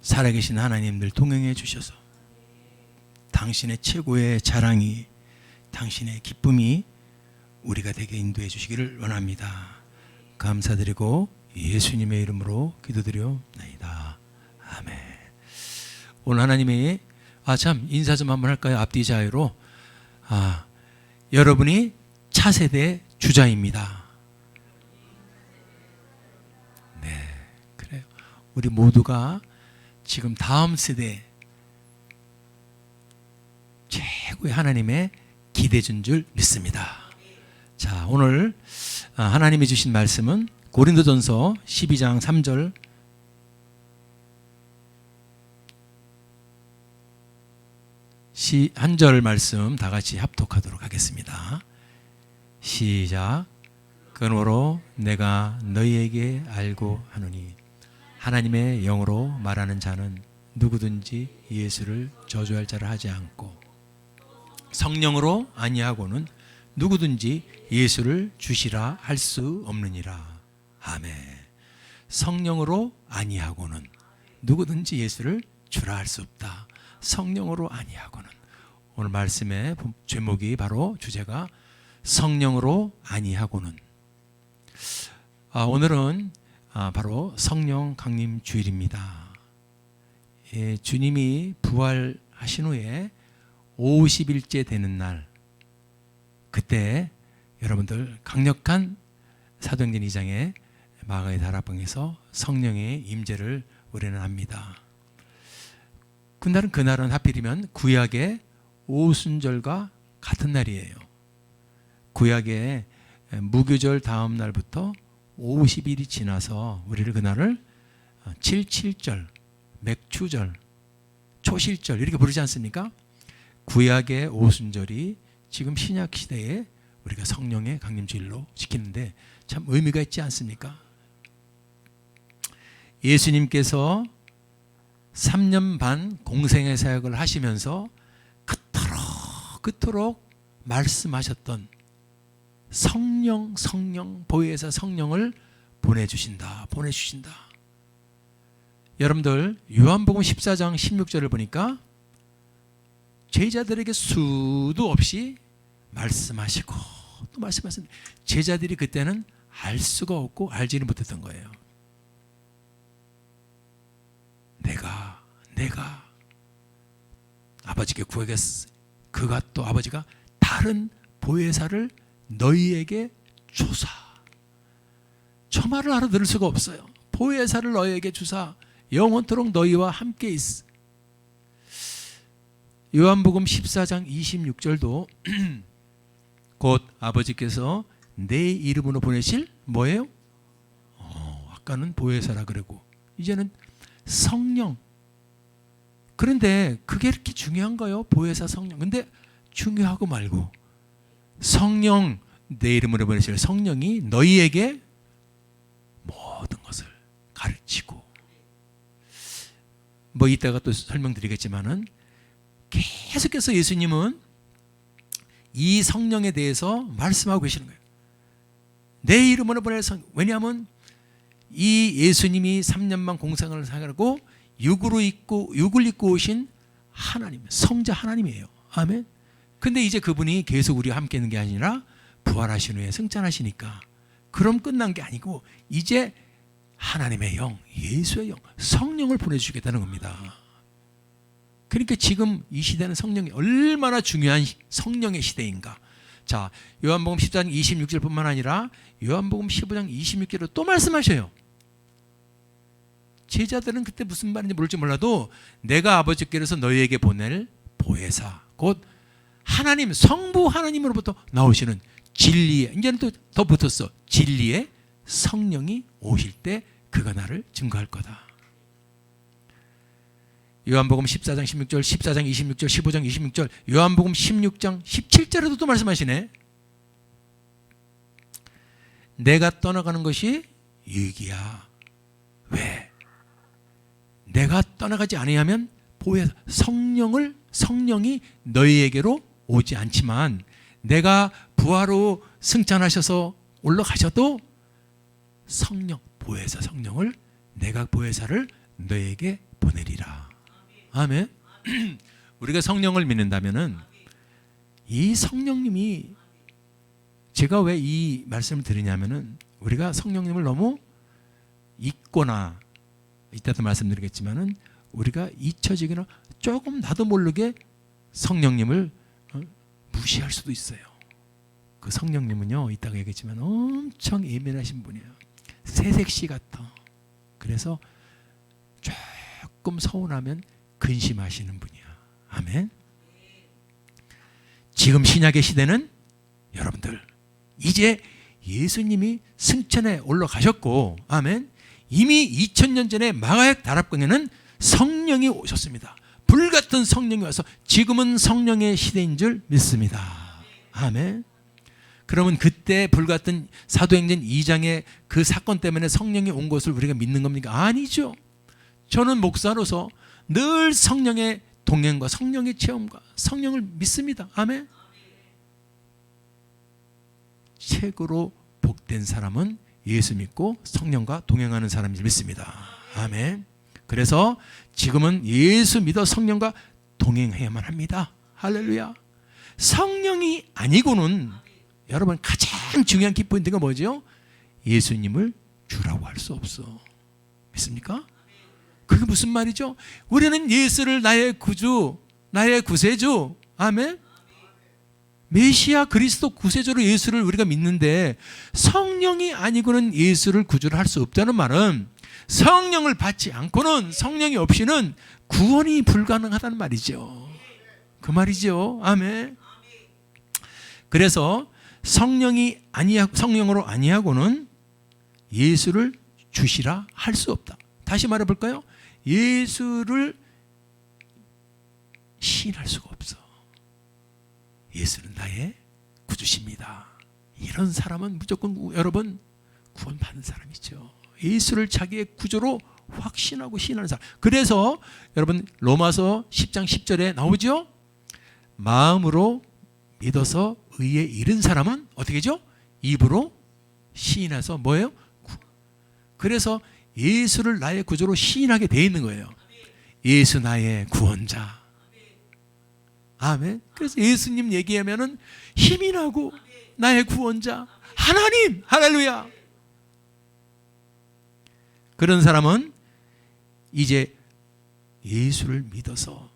살아계신 하나님들 동행해 주셔서 당신의 최고의 자랑이, 당신의 기쁨이 우리가 되게 인도해 주시기를 원합니다. 감사드리고 예수님의 이름으로 기도드려옵나이다. 아멘. 오늘 하나님이 참 인사 좀 한번 할까요? 앞뒤 자유로. 여러분이 차세대 주자입니다. 네, 그래요. 우리 모두가 지금 다음 세대 최고의 하나님의 기대준 줄 믿습니다. 자, 오늘 하나님이 주신 말씀은 고린도전서 12장 3절 한 절 말씀 다 같이 합독하도록 하겠습니다. 시작. 그러므로 내가 너희에게 알고 하노니 하나님의 영으로 말하는 자는 누구든지 예수를 저주할 자를 하지 않고 성령으로 아니하고는 누구든지 예수를 주시라 할 수 없느니라. 아멘. 성령으로 아니하고는 누구든지 예수를 주라 할 수 없다. 성령으로 아니하고는. 오늘 말씀의 제목이 바로 주제가 성령으로 아니하고는. 오늘은 바로 성령 강림 주일입니다. 주님이 부활하신 후에 50일째 되는 날, 그때 여러분들 강력한 사도행전 2장의 마가의 다락방에서 성령의 임재를 우리는 압니다. 그날은 하필이면 구약의 오순절과 같은 날이에요. 구약의 무교절 다음 날부터 50일이 지나서 우리를 그날을 77절, 맥추절, 초실절 이렇게 부르지 않습니까? 구약의 오순절이 지금 신약 시대에 우리가 성령의 강림주일로 지키는데 참 의미가 있지 않습니까? 예수님께서 3년 반 공생의 사역을 하시면서 그토록 말씀하셨던 성령, 보혜사 성령을 보내주신다. 여러분들 요한복음 14장 16절을 보니까 제자들에게 수도 없이 말씀하시고 또 말씀하시는 제자들이 그때는 알 수가 없고 알지는 못했던 거예요. 내가 아버지께 구하겠어. 그가 또 아버지가 다른 보혜사를 너희에게 주사. 저 말을 알아들을 수가 없어요. 보혜사를 너희에게 주사 영원토록 너희와 함께 있어. 요한복음 14장 26절도 곧 아버지께서 내 이름으로 보내실 뭐예요? 아까는 보혜사라 그러고 이제는 성령. 그런데 그게 이렇게 중요한가요? 보혜사 성령. 근데 중요하고 말고 성령, 내 이름으로 보내실 성령이 너희에게 모든 것을 가르치고 이따가 또 설명드리겠지만은 계속해서 예수님은 이 성령에 대해서 말씀하고 계시는 거예요. 내 이름으로 보낼 성령. 왜냐하면 이 예수님이 3년만 공생을 하고 육을 입고 오신 하나님, 성자 하나님이에요. 아멘. 근데 이제 그분이 계속 우리와 함께 있는 게 아니라 부활하신 후에 승천하시니까 그럼 끝난 게 아니고 이제 하나님의 영, 예수의 영, 성령을 보내주시겠다는 겁니다. 그러니까 지금 이 시대는 성령이 얼마나 중요한 성령의 시대인가. 자, 요한복음 14장 26절뿐만 아니라 요한복음 15장 26절로 또 말씀하셔요. 제자들은 그때 무슨 말인지 모를지 몰라도 내가 아버지께로서 너희에게 보낼 보혜사, 곧 하나님, 성부 하나님으로부터 나오시는 진리의, 이제는 또 더 붙었어. 진리의 성령이 오실 때 그가 나를 증거할 거다. 요한복음 14장 16절, 14장 26절, 15장 26절, 요한복음 16장 17절에도 또 말씀하시네. 내가 떠나가는 것이 유익이야. 왜? 내가 떠나가지 아니하면 성령이 너희에게로 오지 않지만 내가 부활로 승천하셔서 올라가셔도 성령, 보혜사 성령을 내가 보혜사를 너에게 보내리라. 아멘. 우리가 성령을 믿는다면은 이 성령님이, 제가 왜 이 말씀을 드리냐면은 우리가 성령님을 너무 잊거나, 이따도 말씀드리겠지만은 우리가 잊혀지거나 조금 나도 모르게 성령님을 무시할 수도 있어요. 그 성령님은요, 이따가 얘기했지만 엄청 예민하신 분이에요. 새색시 같아. 그래서 조금 서운하면 근심하시는 분이야. 아멘. 지금 신약의 시대는 여러분들 이제 예수님이 승천에 올라가셨고, 아멘, 이미 2000년 전에 마가의 다락방에는 성령이 오셨습니다. 불같은 성령이 와서 지금은 성령의 시대인 줄 믿습니다. 아멘. 그러면 그때 불같은 사도행전 2장의 그 사건 때문에 성령이 온 것을 우리가 믿는 겁니까? 아니죠. 저는 목사로서 늘 성령의 동행과 성령의 체험과 성령을 믿습니다. 아멘. 최고로 복된 사람은 예수 믿고 성령과 동행하는 사람인 줄 믿습니다. 아멘. 그래서 지금은 예수 믿어 성령과 동행해야만 합니다. 할렐루야. 성령이 아니고는 여러분 가장 중요한 키포인트가 뭐죠? 예수님을 주라고 할 수 없어. 믿습니까? 그게 무슨 말이죠? 우리는 예수를 나의 구주, 나의 구세주, 아멘, 메시아 그리스도 구세주로 예수를 우리가 믿는데 성령이 아니고는 예수를 구주로 할 수 없다는 말은 성령을 받지 않고는, 성령이 없이는 구원이 불가능하다는 말이죠. 그 말이죠. 아멘. 그래서 성령으로 아니하고는 예수를 주시라 할 수 없다. 다시 말해 볼까요? 예수를 시인할 수가 없어. 예수는 나의 구주십니다. 이런 사람은 무조건 여러분 구원받는 사람이죠. 예수를 자기의 구주로 확신하고 시인하는 사람. 그래서 여러분 로마서 10장 10절에 나오죠? 마음으로 믿어서 의에 이른 사람은 어떻게 하죠? 입으로 시인해서 뭐예요? 그래서 예수를 나의 구주로 시인하게 돼 있는 거예요. 예수 나의 구원자. 아멘. 그래서 예수님 얘기하면은 힘이 나고, 나의 구원자 하나님, 할렐루야. 그런 사람은 이제 예수를 믿어서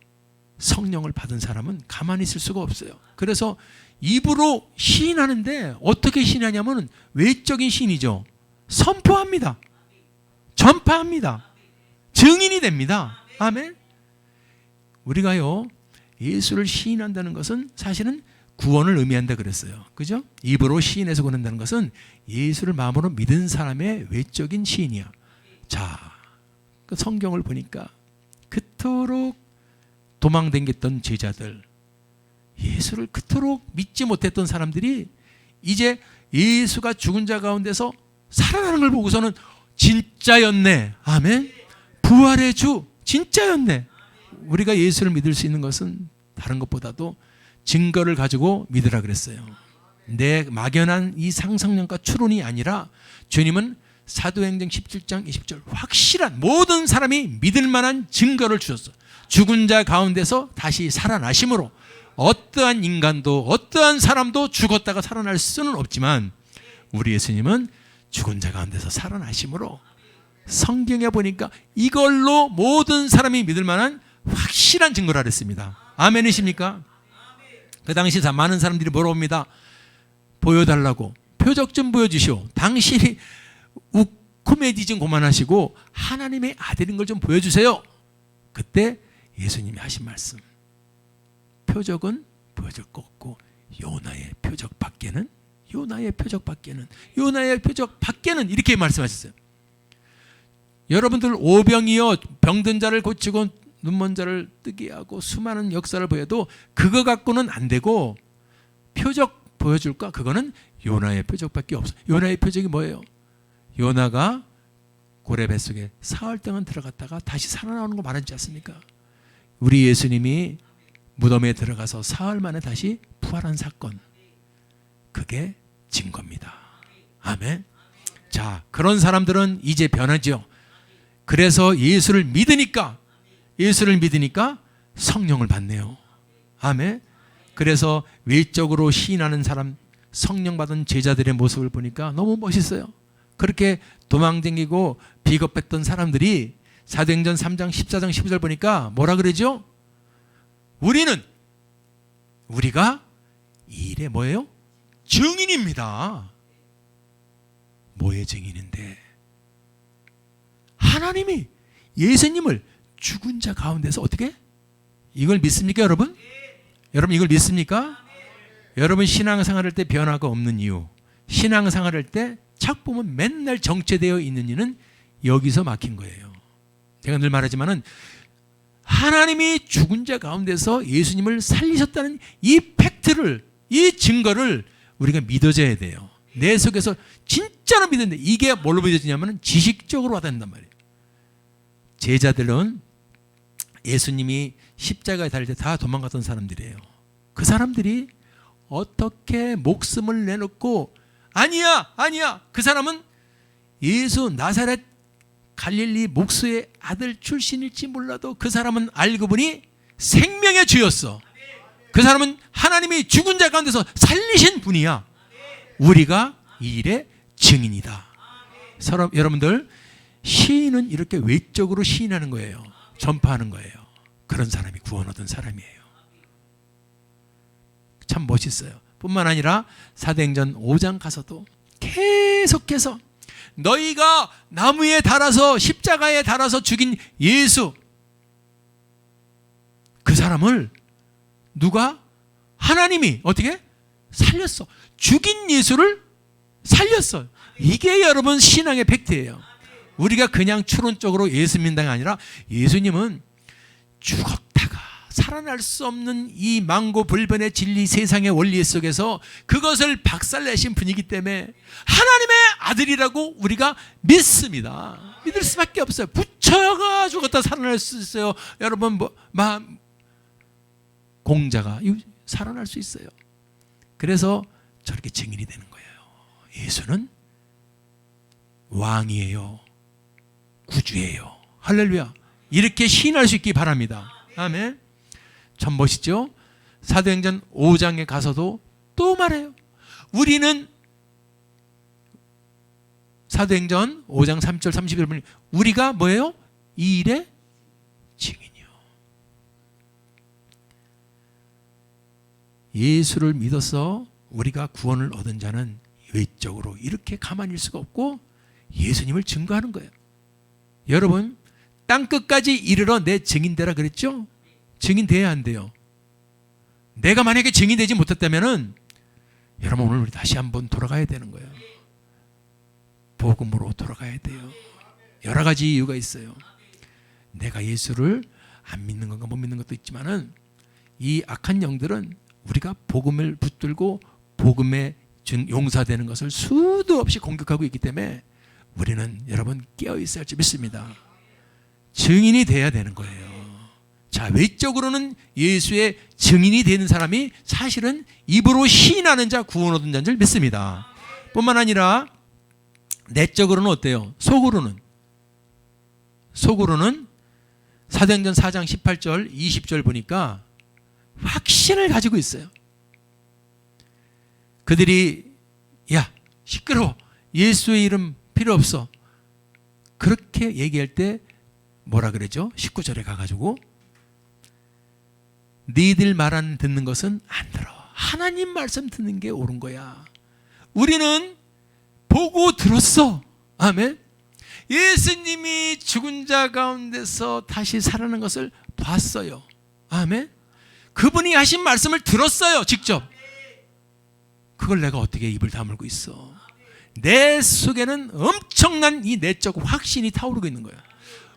성령을 받은 사람은 가만히 있을 수가 없어요. 그래서 입으로 시인하는데 어떻게 시인하냐면 외적인 시인이죠. 선포합니다. 전파합니다. 증인이 됩니다. 아멘. 우리가요, 예수를 시인한다는 것은 사실은 구원을 의미한다 그랬어요. 그죠? 입으로 시인해서 권한다는 것은 예수를 마음으로 믿은 사람의 외적인 시인이야. 자, 그 성경을 보니까 그토록 도망다녔던 제자들, 예수를 그토록 믿지 못했던 사람들이 이제 예수가 죽은 자 가운데서 살아나는 걸 보고서는 진짜였네. 아멘. 부활의 주 진짜였네. 우리가 예수를 믿을 수 있는 것은 다른 것보다도 증거를 가지고 믿으라 그랬어요. 내 막연한 이 상상력과 추론이 아니라 주님은 사도행전 17장 20절 확실한 모든 사람이 믿을 만한 증거를 주셨어. 죽은 자 가운데서 다시 살아나심으로 어떠한 인간도 어떠한 사람도 죽었다가 살아날 수는 없지만 우리 예수님은 죽은 자 가운데서 살아나심으로 성경에 보니까 이걸로 모든 사람이 믿을 만한 확실한 증거라 그랬습니다. 아멘이십니까? 그 당시 많은 사람들이 물어봅니다. 보여달라고. 표적 좀 보여주시오. 당신이 코미디 좀 그만하시고 하나님의 아들인 걸 좀 보여주세요. 그때 예수님이 하신 말씀. 표적은 보여줄 거 없고 요나의 표적 밖에는 이렇게 말씀하셨어요. 여러분들 오병이어 병든 자를 고치고 눈먼 자를 뜨게 하고 수많은 역사를 보여도 그거 갖고는 안 되고 표적 보여줄까? 그거는 요나의 표적밖에 없어요. 요나의 표적이 뭐예요? 요나가 고래 뱃속에 사흘 동안 들어갔다가 다시 살아나오는 거 말하지 않습니까? 우리 예수님이 무덤에 들어가서 사흘 만에 다시 부활한 사건, 그게 증거입니다. 아멘. 자, 그런 사람들은 이제 변하죠. 그래서 예수를 믿으니까 예수를 믿으니까 성령을 받네요. 아멘. 그래서 외적으로 시인하는 사람, 성령 받은 제자들의 모습을 보니까 너무 멋있어요. 그렇게 도망다니고 비겁했던 사람들이 사도행전 3장 14장 15절 보니까 뭐라 그러죠? 우리가 이 일의 뭐예요? 증인입니다. 뭐의 증인인데? 하나님이 예수님을 죽은 자 가운데서 어떻게? 이걸 믿습니까, 여러분? 여러분 이걸 믿습니까? 여러분 신앙생활 할 때 변화가 없는 이유, 신앙생활 할 때 착 보면 맨날 정체되어 있는 이유는 여기서 막힌 거예요. 제가 늘 말하지만은 하나님이 죽은 자 가운데서 예수님을 살리셨다는 이 팩트를, 이 증거를 우리가 믿어져야 돼요. 내 속에서 진짜로 믿는데 이게 뭘로 믿어지냐면 지식적으로 와닿는단 말이에요. 제자들은 예수님이 십자가에 달릴 때 다 도망갔던 사람들이에요. 그 사람들이 어떻게 목숨을 내놓고 아니야 그 사람은 예수 나사렛 갈릴리 목수의 아들 출신일지 몰라도 그 사람은 알고 보니 생명의 주였어. 그 사람은 하나님이 죽은 자 가운데서 살리신 분이야. 우리가 이 일의 증인이다. 여러분들 시인은 이렇게 외적으로 시인하는 거예요. 전파하는 거예요. 그런 사람이 구원 얻은 사람이에요. 참 멋있어요. 뿐만 아니라 사도행전 5장 가서도 계속해서 너희가 나무에 달아서 십자가에 달아서 죽인 예수, 그 사람을 누가? 하나님이 어떻게? 살렸어. 죽인 예수를 살렸어요. 이게 여러분 신앙의 팩트예요. 우리가 그냥 추론적으로 예수 믿는 게 아니라 예수님은 죽었다가 살아날 수 없는 이 망고불변의 진리 세상의 원리 속에서 그것을 박살내신 분이기 때문에 하나님의 아들이라고 우리가 믿습니다. 믿을 수밖에 없어요. 붙여가 죽었다 살아날 수 있어요. 여러분 공자가 살아날 수 있어요. 그래서 저렇게 증인이 되는 거예요. 예수는 왕이에요. 구주예요. 할렐루야. 이렇게 시인할 수 있기 바랍니다. 아멘. 참 멋있죠? 사도행전 5장에 가서도 또 말해요. 우리는 사도행전 5장 3절 31절 보니 우리가 뭐예요? 이 일의 증인이요. 예수를 믿어서 우리가 구원을 얻은 자는 외적으로 이렇게 가만히 있을 수가 없고 예수님을 증거하는 거예요. 여러분 땅끝까지 이르러 내 증인되라 그랬죠? 증인돼야 안 돼요. 내가 만약에 증인되지 못했다면 여러분 오늘 우리 다시 한번 돌아가야 되는 거예요. 복음으로 돌아가야 돼요. 여러 가지 이유가 있어요. 내가 예수를 안 믿는 건가 못 믿는 것도 있지만은 이 악한 영들은 우리가 복음을 붙들고 복음에 용사되는 것을 수도 없이 공격하고 있기 때문에 우리는 여러분 깨어 있어야 할 줄 믿습니다. 증인이 돼야 되는 거예요. 자, 외적으로는 예수의 증인이 되는 사람이 사실은 입으로 시인하는 자 구원 얻은 자인 줄 믿습니다. 뿐만 아니라 내적으로는 어때요? 속으로는 사도행전 4장 18절 20절 보니까 확신을 가지고 있어요. 그들이 야 시끄러워 예수의 이름 필요 없어 그렇게 얘기할 때 뭐라 그러죠? 19절에 가가지고 너희들 말 듣는 것은 안 들어. 하나님 말씀 듣는 게 옳은 거야. 우리는 보고 들었어. 아멘. 예수님이 죽은 자 가운데서 다시 살아난 것을 봤어요. 아멘. 그분이 하신 말씀을 들었어요. 직접. 그걸 내가 어떻게 입을 다물고 있어. 내 속에는 엄청난 이 내적 확신이 타오르고 있는 거야.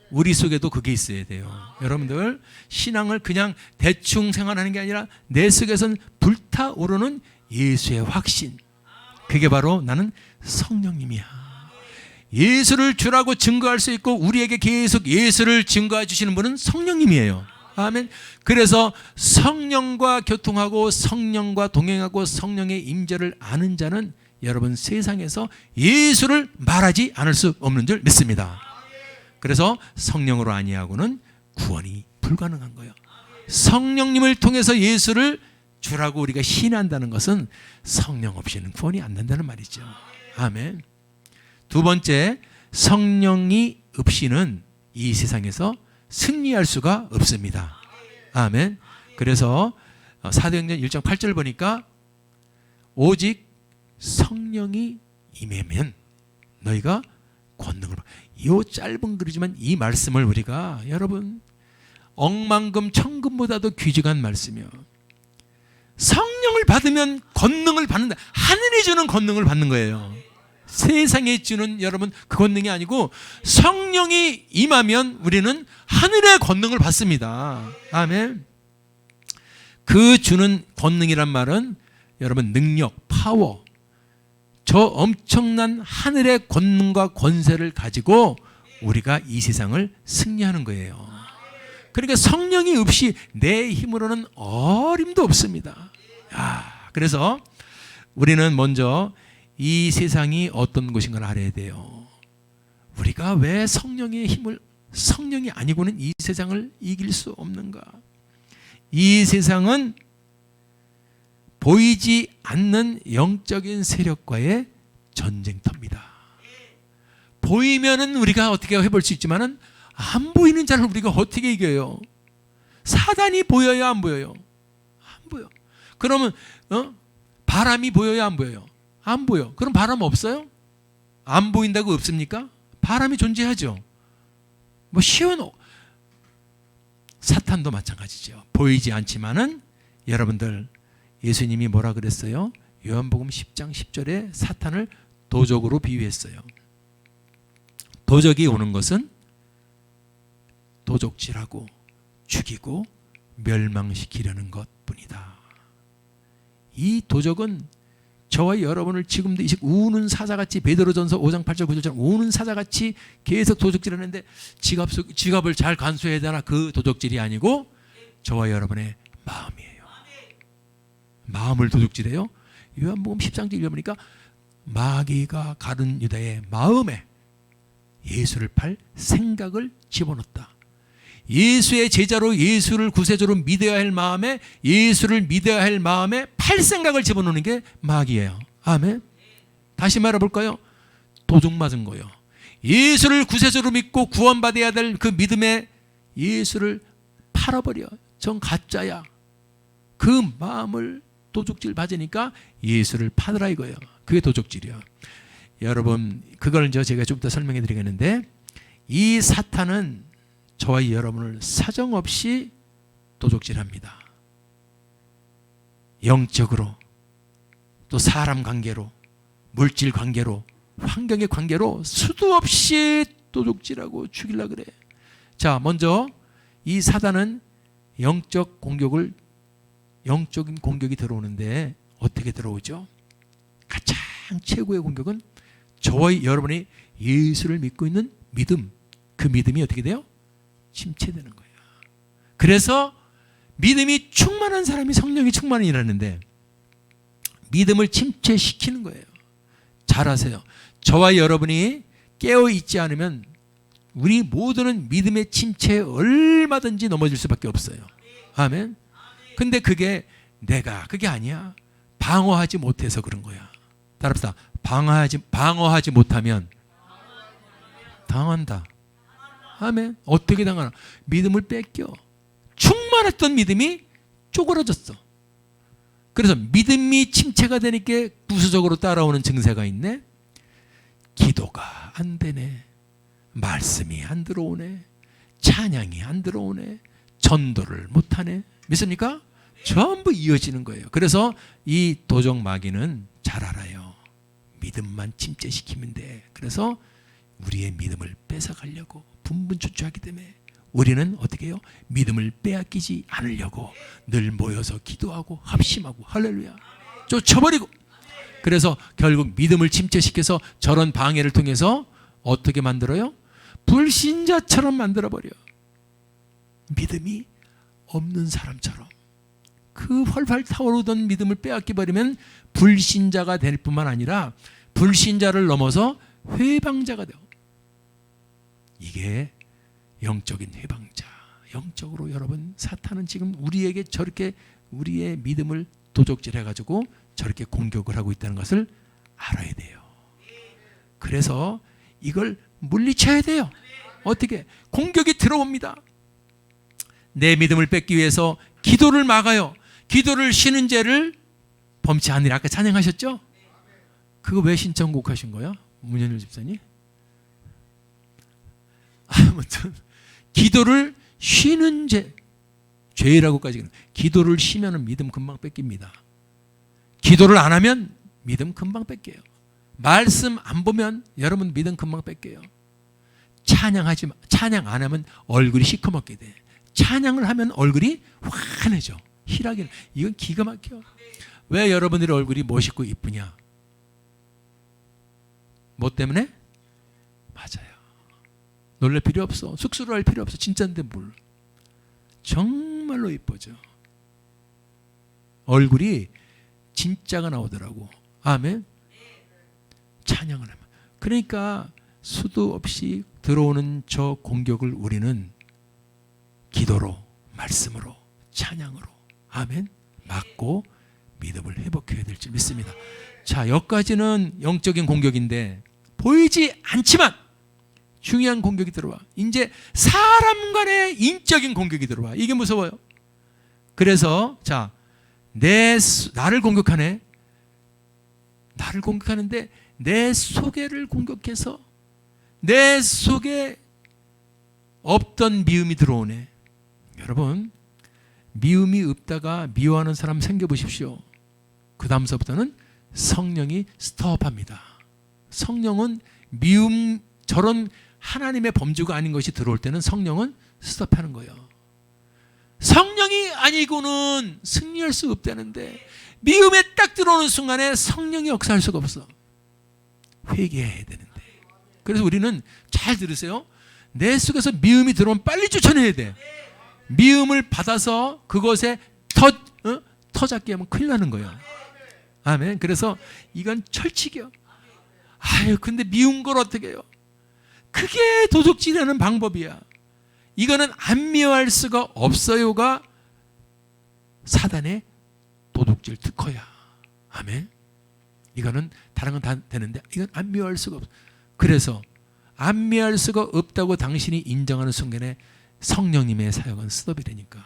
우리 속에도 그게 있어야 돼요. 여러분들 신앙을 그냥 대충 생활하는 게 아니라 내 속에선 불타오르는 예수의 확신. 그게 바로 나는 성령님이야. 예수를 주라고 증거할 수 있고 우리에게 계속 예수를 증거해 주시는 분은 성령님이에요. 아멘. 그래서 성령과 교통하고 성령과 동행하고 성령의 임재를 아는 자는 여러분 세상에서 예수를 말하지 않을 수 없는 줄 믿습니다. 그래서 성령으로 아니하고는 구원이 불가능한 거예요. 성령님을 통해서 예수를 주라고 우리가 신한다는 것은 성령 없이는 구원이 안 된다는 말이죠. 아멘. 두 번째, 성령이 없이는 이 세상에서 승리할 수가 없습니다. 아멘. 그래서 사도행전 1장 8절 보니까 오직 성령이 임하면 너희가 권능을 받아. 이 짧은 글이지만 이 말씀을 우리가 여러분 억만금 천금보다도 귀중한 말씀이요. 성령을 받으면 권능을 받는다. 하늘이 주는 권능을 받는 거예요. 세상에 주는 여러분 그 권능이 아니고 성령이 임하면 우리는 하늘의 권능을 받습니다. 아멘. 그 주는 권능이란 말은 여러분 능력, 파워, 저 엄청난 하늘의 권능과 권세를 가지고 우리가 이 세상을 승리하는 거예요. 그러니까 성령이 없이 내 힘으로는 어림도 없습니다. 그래서 우리는 먼저 이 세상이 어떤 곳인가를 알아야 돼요. 우리가 왜 성령의 힘을, 성령이 아니고는 이 세상을 이길 수 없는가? 이 세상은 보이지 않는 영적인 세력과의 전쟁터입니다. 보이면은 우리가 어떻게 해볼 수 있지만은 안 보이는 자를 우리가 어떻게 이겨요? 사단이 보여요, 안 보여요? 안 보여. 그러면 바람이 보여요, 안 보여요? 안 보여. 그럼 바람 없어요? 안 보인다고 없습니까? 바람이 존재하죠. 뭐 쉬운 사탄도 마찬가지죠. 보이지 않지만은 여러분들 예수님이 뭐라 그랬어요? 요한복음 10장 10절에 사탄을 도적으로 비유했어요. 도적이 오는 것은 도적질하고 죽이고 멸망시키려는 것뿐이다. 이 도적은 저와 여러분을 지금도 이 우는 사자같이 베드로전서 5장 8절 9절처럼 우는 사자같이 계속 도적질하는데 지갑을 잘 간수해야 되나? 그 도적질이 아니고 저와 여러분의 마음이에요. 마음을 도둑질해요. 요한복음 10장 1절 보니까 마귀가 가룟 유다의 마음에 예수를 팔 생각을 집어넣었다. 예수의 제자로 예수를 구세주로 믿어야 할 마음에, 예수를 믿어야 할 마음에 팔 생각을 집어넣는 게 마귀예요. 아멘. 다시 말해볼까요? 도둑 맞은 거예요. 예수를 구세주로 믿고 구원받아야 될 그 믿음에 예수를 팔아버려. 전 가짜야. 그 마음을 도둑질 맞으니까 예수를 팔으라 이거예요. 그게 도둑질이야. 여러분, 그걸 제가 좀 더 설명해 드리겠는데, 이 사탄은 저와 여러분을 사정없이 도둑질합니다. 영적으로, 또 사람 관계로, 물질 관계로, 환경의 관계로 수도 없이 도둑질하고 죽이려고 그래. 자, 먼저 이 사단은 영적인 공격이 들어오는데 어떻게 들어오죠? 가장 최고의 공격은 저와 여러분이 예수를 믿고 있는 믿음, 그 믿음이 어떻게 돼요? 침체되는 거예요. 그래서 믿음이 충만한 사람이 성령이 충만이라는데 믿음을 침체시키는 거예요. 잘 아세요. 저와 여러분이 깨어있지 않으면 우리 모두는 믿음의 침체에 얼마든지 넘어질 수밖에 없어요. 아멘. 근데 그게 아니야. 방어하지 못해서 그런 거야. 따라합시다. 방어하지 못하면 당한다. 아멘. 어떻게 당하나? 믿음을 뺏겨. 충만했던 믿음이 쪼그라졌어. 그래서 믿음이 침체가 되니까 부수적으로 따라오는 증세가 있네. 기도가 안 되네. 말씀이 안 들어오네. 찬양이 안 들어오네. 전도를 못하네. 믿습니까? 전부 이어지는 거예요. 그래서 이 도적 마귀는 잘 알아요. 믿음만 침체시키면 돼. 그래서 우리의 믿음을 뺏어가려고 분분초초하기 때문에 우리는 어떻게 해요? 믿음을 빼앗기지 않으려고 늘 모여서 기도하고 합심하고 할렐루야 쫓아버리고, 그래서 결국 믿음을 침체시켜서 저런 방해를 통해서 어떻게 만들어요? 불신자처럼 만들어버려. 믿음이 없는 사람처럼 그 활활 타오르던 믿음을 빼앗겨버리면 불신자가 될 뿐만 아니라 불신자를 넘어서 회방자가 돼요. 이게 영적인 회방자, 영적으로 여러분 사탄은 지금 우리에게 저렇게 우리의 믿음을 도적질해가지고 저렇게 공격을 하고 있다는 것을 알아야 돼요. 그래서 이걸 물리쳐야 돼요. 어떻게? 공격이 들어옵니다. 내 믿음을 뺏기 위해서 기도를 막아요. 기도를 쉬는 죄를 범치 않으리. 아까 찬양하셨죠? 그거 왜 신청곡하신 거야? 문현일 집사님? 아무튼 기도를 쉬는 죄, 죄라고까지. 기도를 쉬면 믿음 금방 뺏깁니다. 기도를 안 하면 믿음 금방 뺏겨요. 말씀 안 보면 여러분 믿음 금방 뺏겨요. 찬양 안 하면 얼굴이 시커멓게 돼. 찬양을 하면 얼굴이 환해져. 희락이. 이건 기가 막혀. 왜 여러분들의 얼굴이 멋있고 이쁘냐? 뭐 때문에? 맞아요. 놀랄 필요 없어. 쑥스러워할 필요 없어. 진짜인데 뭘. 정말로 이뻐져. 얼굴이 진짜가 나오더라고. 아멘. 찬양을 하면. 그러니까 수도 없이 들어오는 저 공격을 우리는 기도로, 말씀으로, 찬양으로, 아멘, 막고 믿음을 회복해야 될 줄 믿습니다. 자, 여기까지는 영적인 공격인데 보이지 않지만 중요한 공격이 들어와. 이제 사람 간의 인적인 공격이 들어와. 이게 무서워요. 그래서 자, 나를 공격하네. 나를 공격하는데 내 속에를 공격해서 내 속에 없던 미움이 들어오네. 여러분, 미움이 없다가 미워하는 사람 생겨보십시오. 그 다음서부터는 성령이 스톱합니다. 성령은 미움, 저런 하나님의 범주가 아닌 것이 들어올 때는 성령은 스톱하는 거예요. 성령이 아니고는 승리할 수 없다는데 미움에 딱 들어오는 순간에 성령이 역사할 수가 없어. 회개해야 되는데. 그래서 우리는 잘 들으세요. 내 속에서 미움이 들어오면 빨리 쫓아내야 돼. 미움을 받아서 그것에 터잡게 하면 큰일 나는 거예요. 아멘. 그래서 이건 철칙이요. 아유, 근데 미운 걸 어떻게 해요? 그게 도둑질하는 방법이야. 이거는 안 미워할 수가 없어요가 사단의 도둑질 특허야. 아멘. 이거는 다른 건 다 되는데 이건 안 미워할 수가 없어. 그래서 안 미워할 수가 없다고 당신이 인정하는 순간에 성령님의 사역은 스톱이 되니까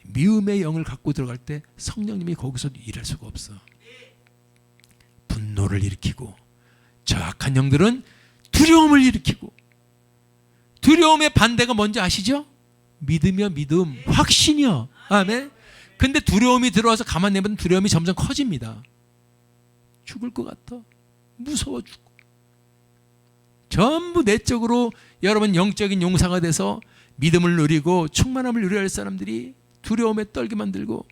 미움의 영을 갖고 들어갈 때 성령님이 거기서 일할 수가 없어. 분노를 일으키고 저 악한 영들은 두려움을 일으키고 두려움의 반대가 뭔지 아시죠? 믿음이요, 믿음, 확신이요. 아멘. 근데 두려움이 들어와서 가만 내면 두려움이 점점 커집니다. 죽을 것 같아. 무서워 죽고. 전부 내적으로 여러분 영적인 용사가 돼서 믿음을 누리고 충만함을 누려야 할 사람들이 두려움에 떨게 만들고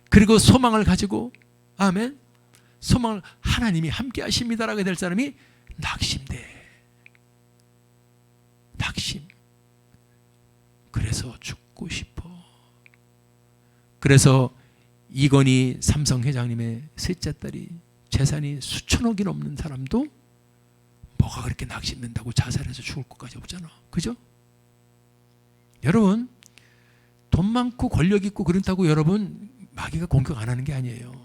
그리고 소망을 가지고 아멘. 소망을 하나님이 함께 하십니다라고 될 사람이 낙심돼. 낙심. 그래서 죽고 싶어. 그래서 이건희 삼성 회장님의 셋째 딸이 재산이 수천억이 넘는 사람도 뭐가 그렇게 낙심된다고 자살해서 죽을 것까지 없잖아. 그죠? 여러분, 돈 많고 권력 있고 그렇다고 여러분 마귀가 공격 안 하는 게 아니에요.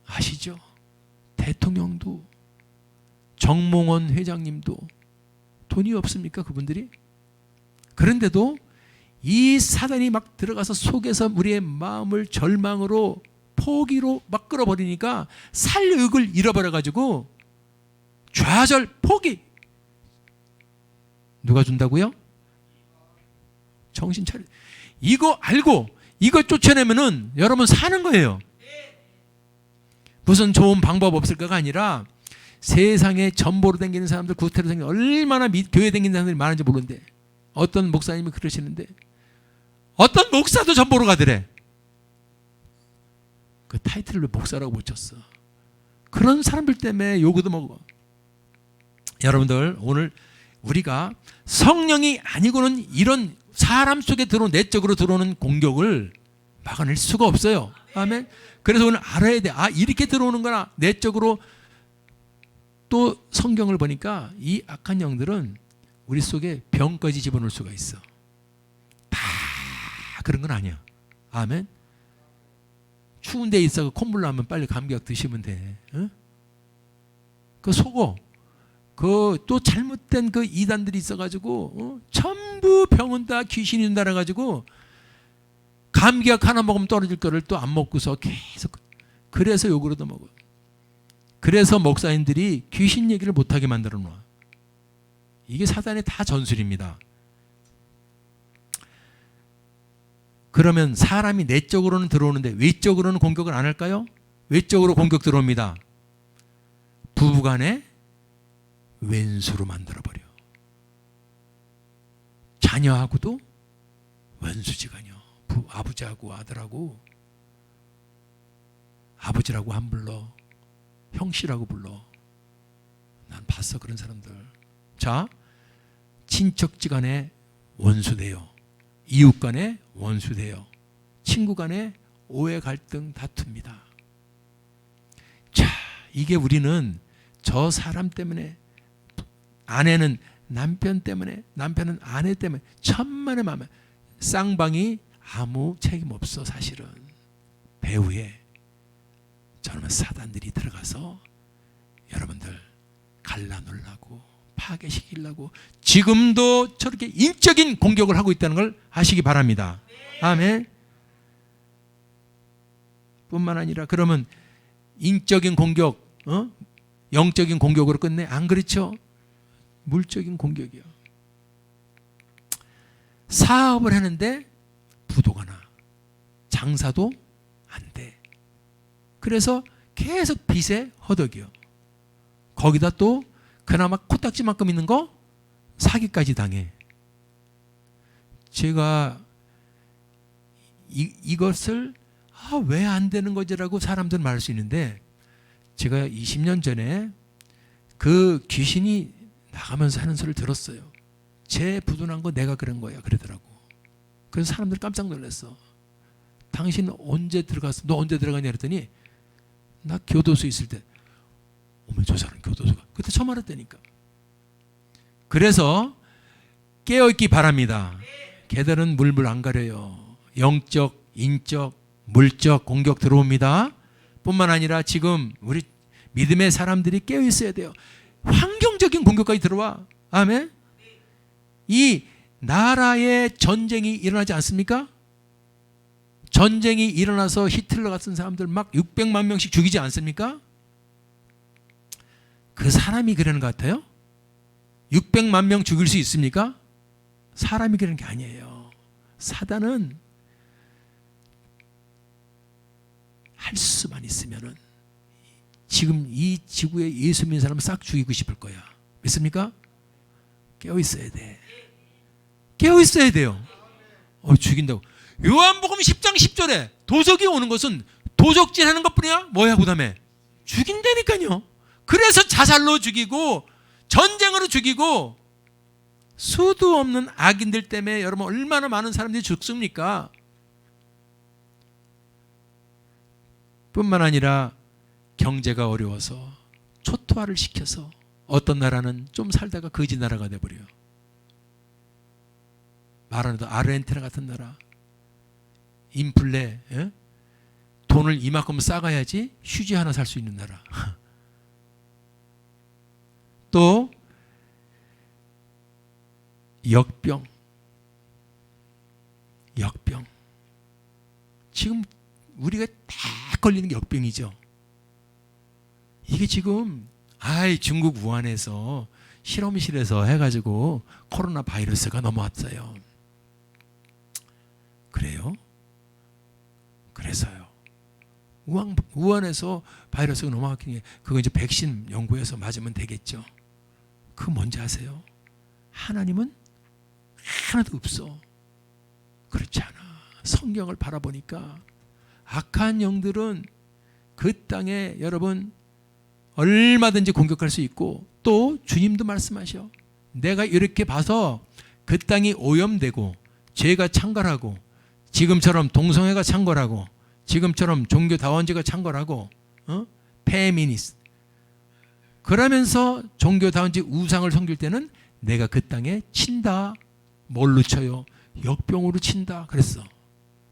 아시죠? 대통령도 정몽원 회장님도 돈이 없습니까? 그분들이? 그런데도 이 사단이 막 들어가서 속에서 우리의 마음을 절망으로 포기로 막 끌어버리니까 살 의욕을 잃어버려가지고 좌절 포기. 누가 준다고요? 정신 차려. 이거 알고 이거 쫓아내면은 여러분 사는 거예요. 무슨 좋은 방법 없을까가 아니라 세상에 전보로 다니는 사람들, 구태로 다니는 얼마나 교회 다니는 사람들이 많은지 모르는데 어떤 목사님이 그러시는데 어떤 목사도 전보로 가더래. 그 타이틀을 왜 목사라고 붙였어? 그런 사람들 때문에 요구도 먹어. 여러분들 오늘 우리가 성령이 아니고는 이런 사람 속에 들어오는 내적으로 들어오는 공격을 막아낼 수가 없어요. 아멘. 그래서 오늘 알아야 돼. 아, 이렇게 들어오는구나. 내적으로. 또 성경을 보니까 이 악한 영들은 우리 속에 병까지 집어넣을 수가 있어. 다 그런 건 아니야. 아멘. 추운 데 있어서 콧물 나면 빨리 감기약 드시면 돼. 어? 그 속어. 그 또 잘못된 그 이단들이 있어가지고 전부 병은 다 귀신이 날아가지고 감기약 하나 먹으면 떨어질 거를 또 안 먹고서 계속. 그래서 욕으로도 먹어. 그래서 목사님들이 귀신 얘기를 못하게 만들어 놔. 이게 사단의 다 전술입니다. 그러면 사람이 내적으로는 들어오는데 외적으로는 공격을 안 할까요? 외적으로 공격 들어옵니다. 부부간에 왼수로 만들어버려. 자녀하고도 원수지간이요. 아버지하고 아들하고 아버지라고 안 불러. 형씨라고 불러. 난 봤어 그런 사람들. 자, 친척지간에 원수돼요. 이웃간에 원수돼요. 친구간에 오해 갈등 다툽니다. 자, 이게 우리는 저 사람 때문에, 아내는 남편 때문에, 남편은 아내 때문에, 천만의 마음에 쌍방이 아무 책임 없어. 사실은 배후에 저는 사단들이 들어가서 여러분들 갈라놓으려고 파괴시키려고 지금도 저렇게 인적인 공격을 하고 있다는 걸 아시기 바랍니다. 아멘. 뿐만 아니라 그러면 인적인 공격, 영적인 공격으로 끝내? 안 그렇죠? 물적인 공격이요. 사업을 하는데 부도가 나. 장사도 안 돼. 그래서 계속 빚에 허덕이요. 거기다 또 그나마 코딱지만큼 있는 거 사기까지 당해. 제가 이것을 왜 안 되는 거지라고 사람들은 말할 수 있는데, 제가 20년 전에 그 귀신이 나가면서 하는 소리를 들었어요. 제 부도난 거 내가 그런 거야 그러더라고. 그래서 사람들 깜짝 놀랐어. 당신 언제 들어갔어? 너 언제 들어가냐 그랬더니 나 교도소에 있을 때. 어머, 저 사람 교도소가. 그때 처음 알았다니까. 그래서 깨어있기 바랍니다. 걔들은 물불 안 가려요. 영적, 인적, 물적 공격 들어옵니다. 뿐만 아니라 지금 우리 믿음의 사람들이 깨어있어야 돼요. 환경적인 공격까지 들어와. 아멘. 이 나라에 전쟁이 일어나지 않습니까? 전쟁이 일어나서 히틀러 같은 사람들 막 600만 명씩 죽이지 않습니까? 그 사람이 그러는 것 같아요? 600만 명 죽일 수 있습니까? 사람이 그러는 게 아니에요. 사단은 할 수만 있으면은 지금 이 지구에 예수 믿는 사람을 싹 죽이고 싶을 거야. 믿습니까? 깨어 있어야 돼. 깨어 있어야 돼요. 죽인다고. 요한복음 10장 10절에 도적이 오는 것은 도적질 하는 것뿐이야? 뭐야 그 다음에? 죽인다니까요. 그래서 자살로 죽이고 전쟁으로 죽이고 수도 없는 악인들 때문에 여러분 얼마나 많은 사람들이 죽습니까? 뿐만 아니라 경제가 어려워서 초토화를 시켜서 어떤 나라는 좀 살다가 거지 나라가 돼버려요. 말하는 아르헨티나 같은 나라 인플레, 돈을 이만큼 싸가야지 휴지 하나 살 수 있는 나라. 또 역병. 지금 우리가 다 걸리는 게 역병이죠. 이게 지금 중국 우한에서 실험실에서 해가지고 코로나 바이러스가 넘어왔어요. 그래요? 그래서요. 우한에서 바이러스가 넘어왔기에 그거 이제 백신 연구해서 맞으면 되겠죠. 그거 뭔지 아세요? 하나님은 하나도 없어. 그렇지 않아. 성경을 바라보니까 악한 영들은 그 땅에 여러분 얼마든지 공격할 수 있고, 또 주님도 말씀하셔. 내가 이렇게 봐서 그 땅이 오염되고 죄가 창궐하고 지금처럼 동성애가 창궐하고 지금처럼 종교다원제가 창궐하고 페미니스트 그러면서 종교다원제 우상을 섬길 때는 내가 그 땅에 친다. 뭘로 쳐요? 역병으로 친다 그랬어.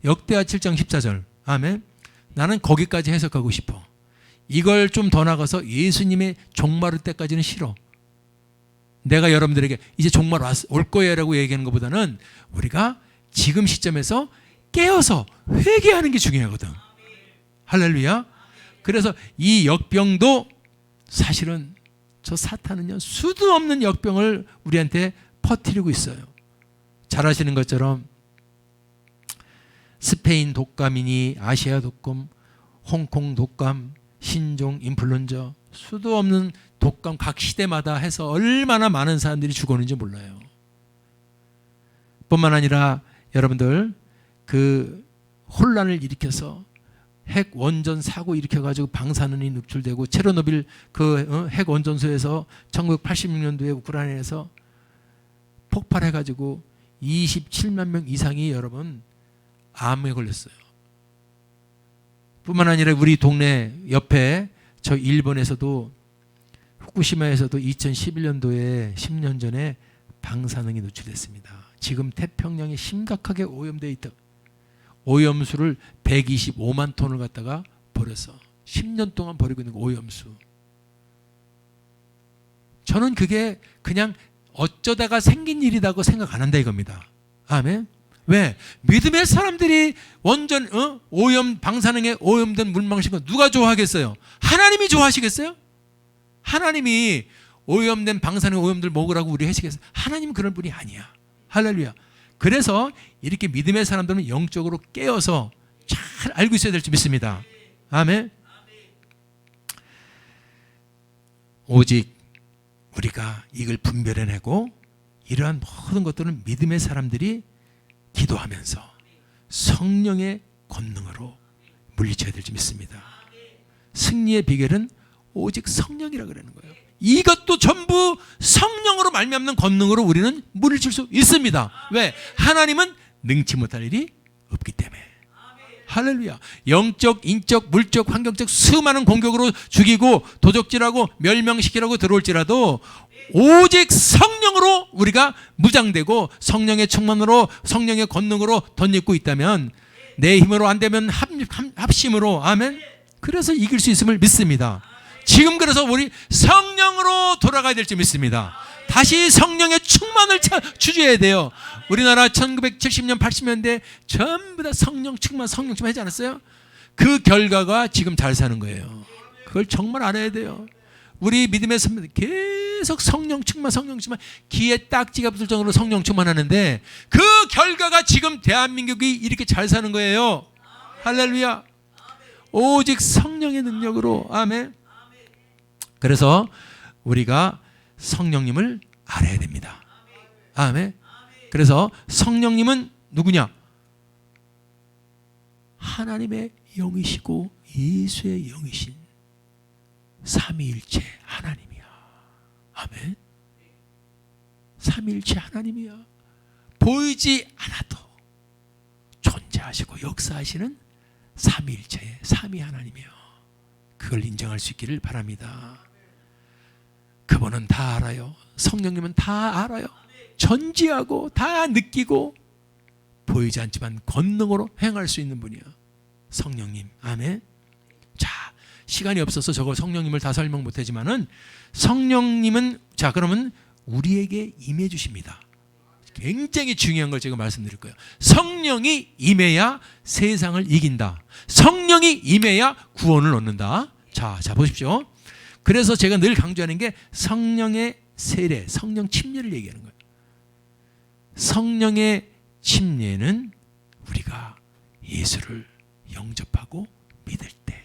역대하 7장 14절. 아멘. 나는 거기까지 해석하고 싶어. 이걸 좀 더 나가서 예수님의 종말을 때까지는 싫어. 내가 여러분들에게 이제 종말 올 거예요 라고 얘기하는 것보다는 우리가 지금 시점에서 깨어서 회개하는 게 중요하거든. 할렐루야. 그래서 이 역병도 사실은 저 사탄은요 수도 없는 역병을 우리한테 퍼뜨리고 있어요. 잘 아시는 것처럼 스페인 독감이니 아시아 독감, 홍콩 독감, 신종 인플루엔자, 수도 없는 독감 각 시대마다 해서 얼마나 많은 사람들이 죽었는지 몰라요. 뿐만 아니라 여러분들 그 혼란을 일으켜서 핵 원전 사고 일으켜가지고 방사능이 누출되고 체르노빌 그 핵 원전소에서 1986년도에 우크라이나에서 폭발해가지고 27만 명 이상이 여러분 암에 걸렸어요. 뿐만 아니라 우리 동네 옆에 저 일본에서도 후쿠시마에서도 2011년도에 10년 전에 방사능이 노출됐습니다. 지금 태평양이 심각하게 오염되어 있다. 오염수를 125만 톤을 갖다가 버렸어. 10년 동안 버리고 있는 거 오염수. 저는 그게 그냥 어쩌다가 생긴 일이라고 생각 안 한다 이겁니다. 아멘. 왜? 믿음의 사람들이 원전 오염 방사능에 오염된 물 마시는 거 누가 좋아하겠어요? 하나님이 좋아하시겠어요? 하나님이 오염된 방사능 오염들 먹으라고 우리 하시겠어요? 하나님은 그런 분이 아니야. 할렐루야. 그래서 이렇게 믿음의 사람들은 영적으로 깨어서 잘 알고 있어야 될 줄 믿습니다. 아멘. 오직 우리가 이걸 분별해내고 이러한 모든 것들은 믿음의 사람들이 기도하면서 성령의 권능으로 물리쳐야 될 줄 믿습니다. 승리의 비결은 오직 성령이라 그러는 거예요. 이것도 전부 성령으로 말미암는 권능으로 우리는 물리칠 수 있습니다. 왜? 하나님은 능치 못할 일이 없기 때문에. 할렐루야. 영적, 인적, 물적, 환경적 수많은 공격으로 죽이고 도적질하고 멸망시키라고 들어올지라도 오직 성령으로 우리가 무장되고 성령의 충만으로 성령의 권능으로 덧입고 있다면 내 힘으로 안 되면 합심으로 아멘. 그래서 이길 수 있음을 믿습니다. 지금 그래서 우리 성령으로 돌아가야 될 줄 믿습니다. 다시 성령의 충만을 주셔야 돼요. 우리나라 1970년 80년대 전부 다 성령 충만 하지 않았어요? 그 결과가 지금 잘 사는 거예요. 그걸 정말 알아야 돼요. 우리 믿음의 선배들 계속 성령 충만 귀에 딱지가 붙을 정도로 성령 충만하는데 그 결과가 지금 대한민국이 이렇게 잘 사는 거예요. 할렐루야. 오직 성령의 능력으로. 아멘. 그래서 우리가 성령님을 알아야 됩니다. 아멘. 그래서 성령님은 누구냐? 하나님의 영이시고 예수의 영이신 삼위일체 하나님이야. 아멘. 삼위일체 하나님이야. 보이지 않아도 존재하시고 역사하시는 삼위일체의 삼위 하나님이요. 그걸 인정할 수 있기를 바랍니다. 그분은 다 알아요. 성령님은 다 알아요. 전지하고 다 느끼고 보이지 않지만 권능으로 행할 수 있는 분이야. 성령님. 아멘. 자, 시간이 없어서 저거 성령님을 다 설명 못하지만은 성령님은 자 그러면 우리에게 임해 주십니다. 굉장히 중요한 걸 제가 말씀드릴 거예요. 성령이 임해야 세상을 이긴다. 성령이 임해야 구원을 얻는다. 자 보십시오. 그래서 제가 늘 강조하는 게 성령의 세례, 성령 침례를 얘기하는 거예요. 성령의 침례는 우리가 예수를 영접하고 믿을 때,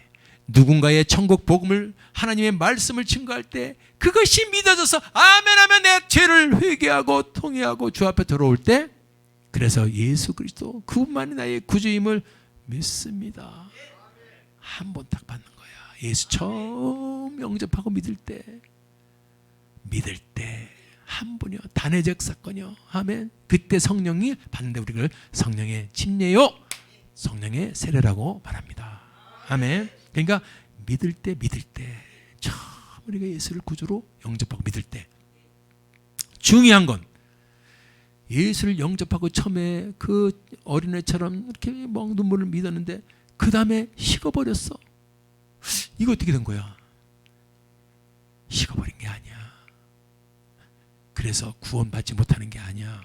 누군가의 천국 복음을 하나님의 말씀을 증거할 때 그것이 믿어져서 아멘 하면 내 죄를 회개하고 통회하고 주 앞에 들어올 때, 그래서 예수 그리스도 그분만이 나의 구주임을 믿습니다. 한 번 딱 받는 거야. 예수 처음 영접하고 믿을 때 한 번이요. 단회적 사건이요. 아멘. 그때 성령이 받는데 우리를 성령의 침례요, 성령의 세례라고 말합니다. 아멘. 그러니까 믿을 때 처음 우리가 예수를 구주로 영접하고 믿을 때 중요한 건 예수를 영접하고 처음에 그 어린애처럼 이렇게 막 눈물을 믿었는데 그 다음에 식어버렸어. 이거 어떻게 된 거야? 식어버린 게 아니야. 그래서 구원받지 못하는 게 아니야.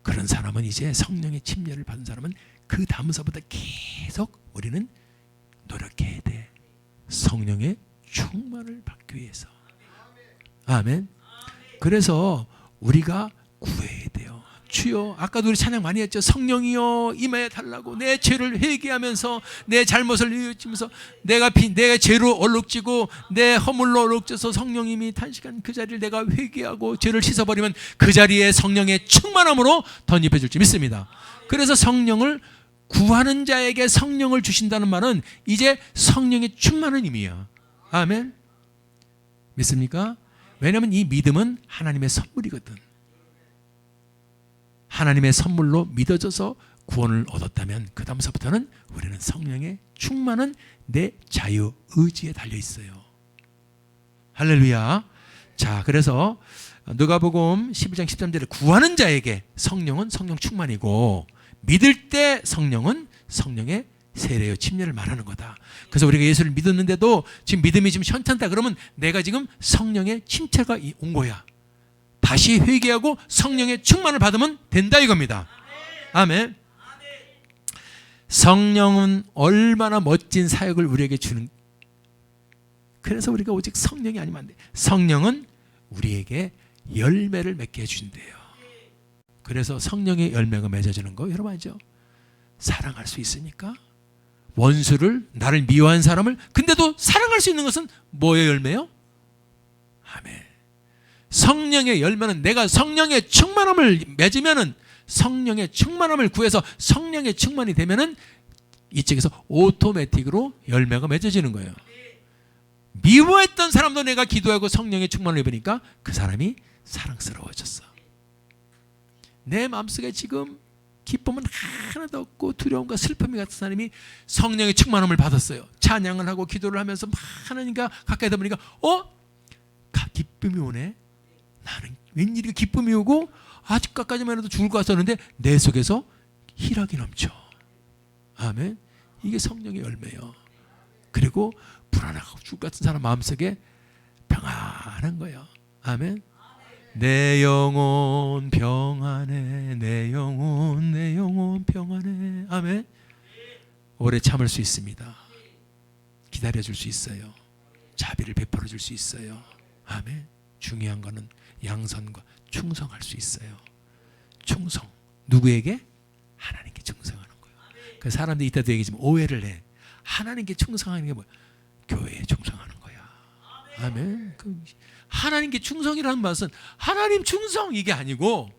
그런 사람은 이제 성령의 침례를 받은 사람은 그 다음서부터 계속 우리는 노력해야 돼. 성령의 충만을 받기 위해서. 아멘. 그래서 우리가 구해야 돼요. 주여, 아까도 우리 찬양 많이 했죠. 성령이여 임하여 달라고. 내 죄를 회개하면서 내 잘못을 뉘우치면서 내가 죄로 얼룩지고 내 허물로 얼룩져서 성령님이 단시간 그 자리를 내가 회개하고 죄를 씻어버리면 그 자리에 성령의 충만함으로 덧입혀 줄지 믿습니다. 그래서 성령을 구하는 자에게 성령을 주신다는 말은 이제 성령의 충만한 의미야. 아멘. 믿습니까? 왜냐하면 이 믿음은 하나님의 선물이거든. 하나님의 선물로 믿어져서 구원을 얻었다면 그 다음서부터는 우리는 성령의 충만한 내 자유 의지에 달려 있어요. 할렐루야. 자, 그래서 누가복음 11장 13절에 구하는 자에게 성령은 성령 충만이고 믿을 때 성령은 성령의 세례요 침례를 말하는 거다. 그래서 우리가 예수를 믿었는데도 지금 믿음이 지금 현탄다 그러면 내가 지금 성령의 침체가 온 거야. 다시 회개하고 성령의 충만을 받으면 된다 이겁니다. 아멘. 성령은 얼마나 멋진 사역을 우리에게 주는. 그래서 우리가 오직 성령이 아니면 안 돼. 성령은 우리에게 열매를 맺게 해준대요. 그래서 성령의 열매가 맺어지는 거 여러분 알죠? 사랑할 수 있으니까. 원수를, 나를 미워한 사람을 근데도 사랑할 수 있는 것은 뭐의 열매요? 아멘. 성령의 열매는 내가 성령의 충만함을 맺으면은, 성령의 충만함을 구해서 성령의 충만이 되면은 이쪽에서 오토매틱으로 열매가 맺어지는 거예요. 미워했던 사람도 내가 기도하고 성령의 충만을 입으니까 그 사람이 사랑스러워졌어. 내 마음속에 지금 기쁨은 하나도 없고 두려움과 슬픔이 같은 사람이 성령의 충만함을 받았어요. 찬양을 하고 기도를 하면서 막 하나님과 가까이 되다 보니까 기쁨이 오네. 나는 웬일이 기쁨이 오고 아직까지만 해도 죽을 것 같았는데 내 속에서 희락이 넘쳐. 아멘. 이게 성령의 열매예요. 그리고 불안하고 죽을 것 같은 사람 마음속에 평안한 거예요. 아멘. 내 영혼 평안해. 내 영혼 평안해. 아멘. 오래 참을 수 있습니다. 기다려줄 수 있어요. 자비를 베풀어 줄 수 있어요. 아멘. 중요한 거는 양선과 충성할 수 있어요. 충성. 누구에게? 하나님께 충성하는 거예요. 그 사람들이 이따도 얘기지만 오해를 해. 하나님께 충성하는 게 뭐야? 교회에 충성하는 거야. 아멘. 하나님께 충성이라는 말은 하나님 충성 이게 아니고,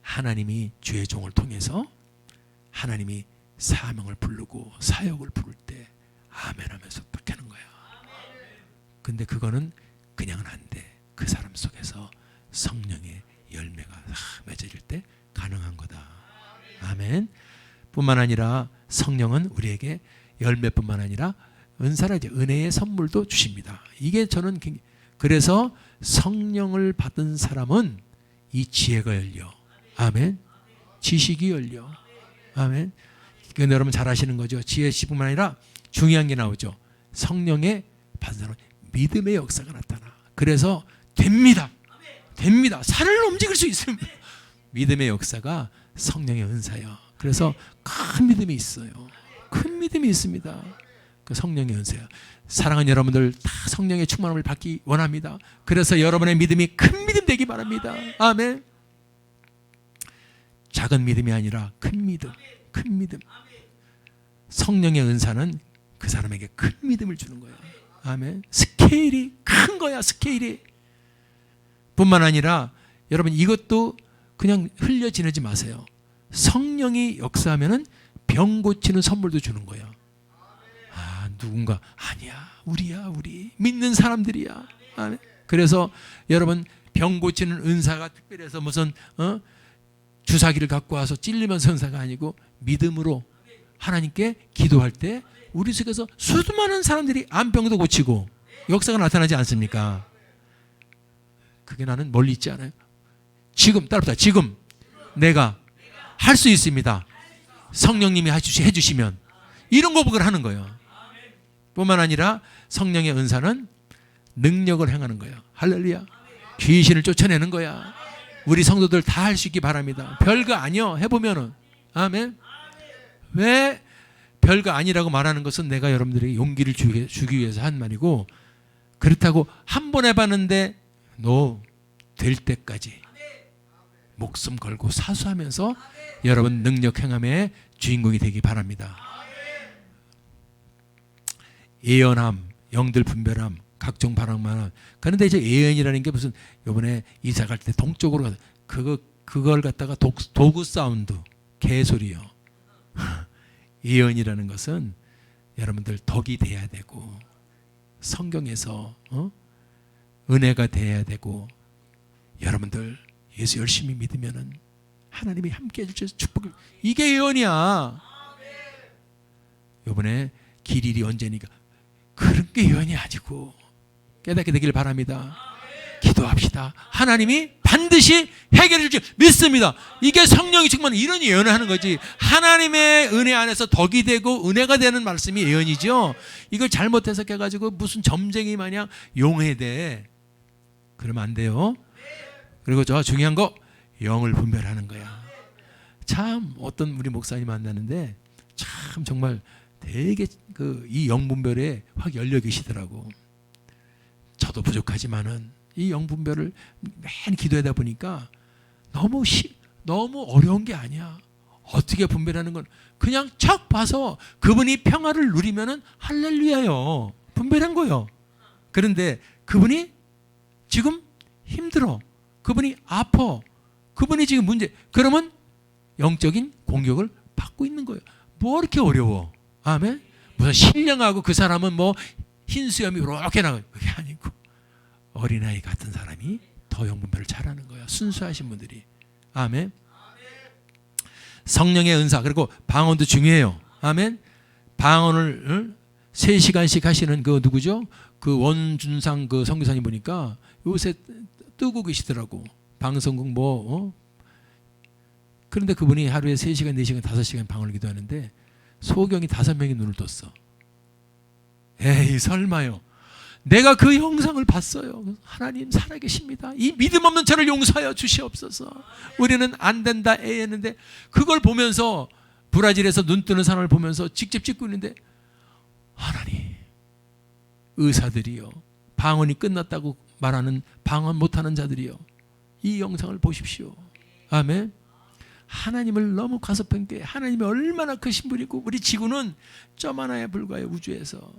하나님이 주의 종을 통해서 하나님이 사명을 부르고 사역을 부를 때 아멘 하면서 딱 하는 거야. 근데 그거는 그냥은 안 돼. 그 사람 속에서 성령의 열매가 맺어질 때 가능한 거다. 아멘. 뿐만 아니라 성령은 우리에게 열매뿐만 아니라 은사라, 은혜의 선물도 주십니다. 이게 저는 그래서 성령을 받은 사람은 이 지혜가 열려. 아멘. 지식이 열려. 아멘. 그건 여러분 잘 아시는 거죠. 지혜뿐만 아니라 중요한 게 나오죠. 성령의 받은 사람은 믿음의 역사가 나타나. 그래서 됩니다. 됩니다. 산을 움직일 수 있습니다. 믿음의 역사가 성령의 은사예요. 그래서 큰 믿음이 있어요. 큰 믿음이 있습니다. 그 성령의 은사예요. 사랑하는 여러분들 다 성령의 충만함을 받기 원합니다. 그래서 여러분의 믿음이 큰 믿음 되기 바랍니다. 아멘. 작은 믿음이 아니라 큰 믿음. 큰 믿음. 성령의 은사는 그 사람에게 큰 믿음을 주는 거예요. 아멘. 스케일이 큰 거야. 스케일이. 뿐만 아니라 여러분 이것도 그냥 흘려 지내지 마세요. 성령이 역사하면은 병 고치는 선물도 주는 거예요. 누군가 아니야, 우리야, 우리 믿는 사람들이야. 아멘. 그래서 여러분 병 고치는 은사가 특별해서 무슨 주사기를 갖고 와서 찔리면서 은사가 아니고 믿음으로 하나님께 기도할 때 우리 속에서 수많은 사람들이 암병도 고치고 역사가 나타나지 않습니까? 그게 나는 멀리 있지 않아요. 지금 따라붙어. 지금 내가 할 수 있습니다. 성령님이 해주시면 이런 고백을 하는 거예요. 뿐만 아니라 성령의 은사는 능력을 행하는 거예요. 할렐루야. 귀신을 쫓아내는 거야. 우리 성도들 다 할 수 있기 바랍니다. 별거 아니요. 해보면은. 아멘. 왜 별거 아니라고 말하는 것은 내가 여러분들에게 용기를 주기 위해서 한 말이고, 그렇다고 한 번 해봤는데 될 때까지 목숨 걸고 사수하면서 여러분 능력 행함의 주인공이 되기 바랍니다. 예언함, 영들 분별함, 각종 반응만함. 그런데 이제 예언이라는 게 무슨 이번에 이사 갈 때 동쪽으로 가서 그걸 갖다가 도구 사운드 개소리요. 예언이라는 것은 여러분들 덕이 돼야 되고 성경에서 은혜가 돼야 되고, 여러분들 예수 열심히 믿으면은 하나님이 함께 해줄 축복을, 이게 예언이야. 이번에 길일이 언제니까 그런 게 예언이 아니고 깨닫게 되길 바랍니다. 기도합시다. 하나님이 반드시 해결해 줄 줄 믿습니다. 이게 성령이 정말 이런 예언을 하는 거지. 하나님의 은혜 안에서 덕이 되고 은혜가 되는 말씀이 예언이죠. 이걸 잘못 해석해가지고 무슨 점쟁이 마냥 용해대, 그러면 안 돼요. 그리고 저 중요한 거, 영을 분별하는 거야. 참 어떤 우리 목사님 만나는데 참 정말 되게 이 영 분별에 확 열려 계시더라고. 저도 부족하지만은 이 영 분별을 매일 기도하다 보니까 너무 어려운 게 아니야. 어떻게 분별하는 건 그냥 척 봐서 그분이 평화를 누리면은 할렐루야요. 분별한 거요. 그런데 그분이 지금 힘들어. 그분이 아파. 그분이 지금 문제. 그러면 영적인 공격을 받고 있는 거예요. 뭐 이렇게 어려워. 아멘. 무슨 신령하고 그 사람은 뭐 흰수염이 이렇게 나가요. 그게 아니고 어린아이 같은 사람이 더 영분별을 잘하는 거야. 순수하신 분들이. 아멘. 성령의 은사, 그리고 방언도 중요해요. 아멘. 방언을 3시간씩 하시는 그 누구죠? 그 원준상 그 선교사님 보니까 요새 뜨고 계시더라고. 방송국 그런데 그분이 하루에 3시간, 4시간, 5시간 방언을 기도하는데 소경이 5명이 눈을 떴어. 에이 설마요. 내가 그 영상을 봤어요. 하나님 살아계십니다. 이 믿음 없는 저를 용서하여 주시옵소서. 우리는 안 된다 애했는데, 그걸 보면서 브라질에서 눈 뜨는 사람을 보면서 직접 찍고 있는데, 하나님, 의사들이요, 방언이 끝났다고 말하는 방언 못하는 자들이요, 이 영상을 보십시오. 아멘. 하나님을 너무 과소평가해. 하나님이 얼마나 크신 분이고 우리 지구는 점 하나에 불과해, 우주에서.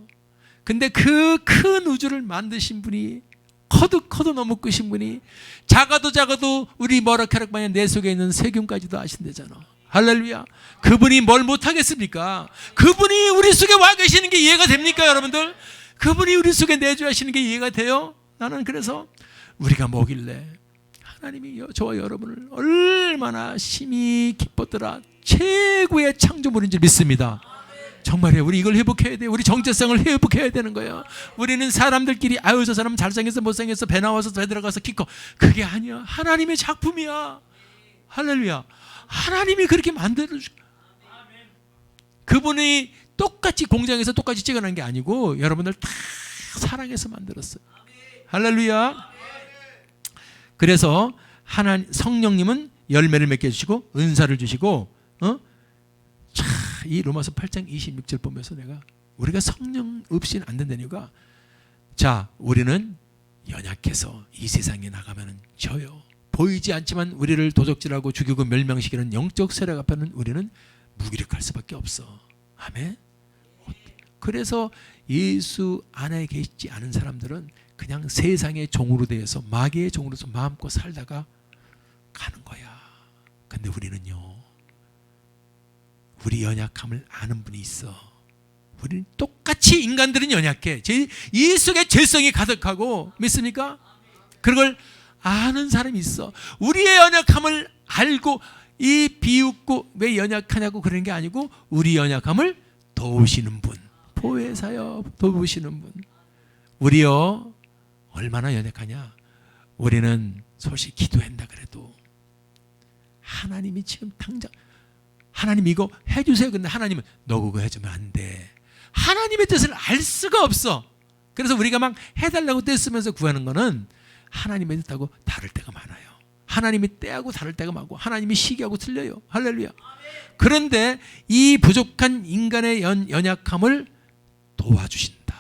근데 그 큰 우주를 만드신 분이, 커도 너무 크신 분이, 작아도 우리 머라카락 마냥 내 속에 있는 세균까지도 아신대잖아. 할렐루야. 그분이 뭘 못하겠습니까? 그분이 우리 속에 와 계시는 게 이해가 됩니까, 여러분들? 그분이 우리 속에 내주하시는 게 이해가 돼요? 나는 그래서 우리가 뭐길래 하나님이 저와 여러분을 얼마나 심히 기뻤더라. 최고의 창조물인 줄 믿습니다. 정말이에요. 우리 이걸 회복해야 돼요. 우리 정체성을 회복해야 되는 거예요. 우리는 사람들끼리 아유 저 사람 잘생겼어 못생겼어 배 나와서 배 들어가서 키 커, 그게 아니야. 하나님의 작품이야. 할렐루야. 하나님이 그렇게 만들어주고, 그분이 똑같이 공장에서 똑같이 찍어낸 게 아니고 여러분들 다 사랑해서 만들었어요. 할렐루야. 그래서 성령님은 열매를 맺게 해주시고 은사를 주시고, 이 로마서 8장 26절 보면서 우리가 성령 없이는 안 된다는 이유가, 자, 우리는 연약해서 이 세상에 나가면 져요. 보이지 않지만 우리를 도적질하고 죽이고 멸망시키는 영적 세력 앞에는 우리는 무기력할 수밖에 없어. 아멘. 그래서 예수 안에 계시지 않은 사람들은 그냥 세상의 종으로 되어서 마귀의 종으로서 마음껏 살다가 가는 거야. 근데 우리는요, 우리 연약함을 아는 분이 있어. 우리는 똑같이, 인간들은 연약해. 이 속에 죄성이 가득하고, 믿습니까? 그걸 아는 사람이 있어. 우리의 연약함을 알고 비웃고 왜 연약하냐고 그러는 게 아니고, 우리 연약함을 도우시는 분, 보혜사여 도우시는 분. 우리요 얼마나 연약하냐. 우리는 솔직히 기도한다 그래도 하나님이 지금 당장 하나님 이거 해주세요. 근데 하나님은 너 그거 해주면 안 돼. 하나님의 뜻을 알 수가 없어. 그래서 우리가 막 해달라고 떼쓰면서 구하는 거는 하나님의 뜻하고 다를 때가 많아요. 하나님이 때하고 다를 때가 많고 하나님이 시기하고 틀려요. 할렐루야. 그런데 이 부족한 인간의 연약함을 도와주신다.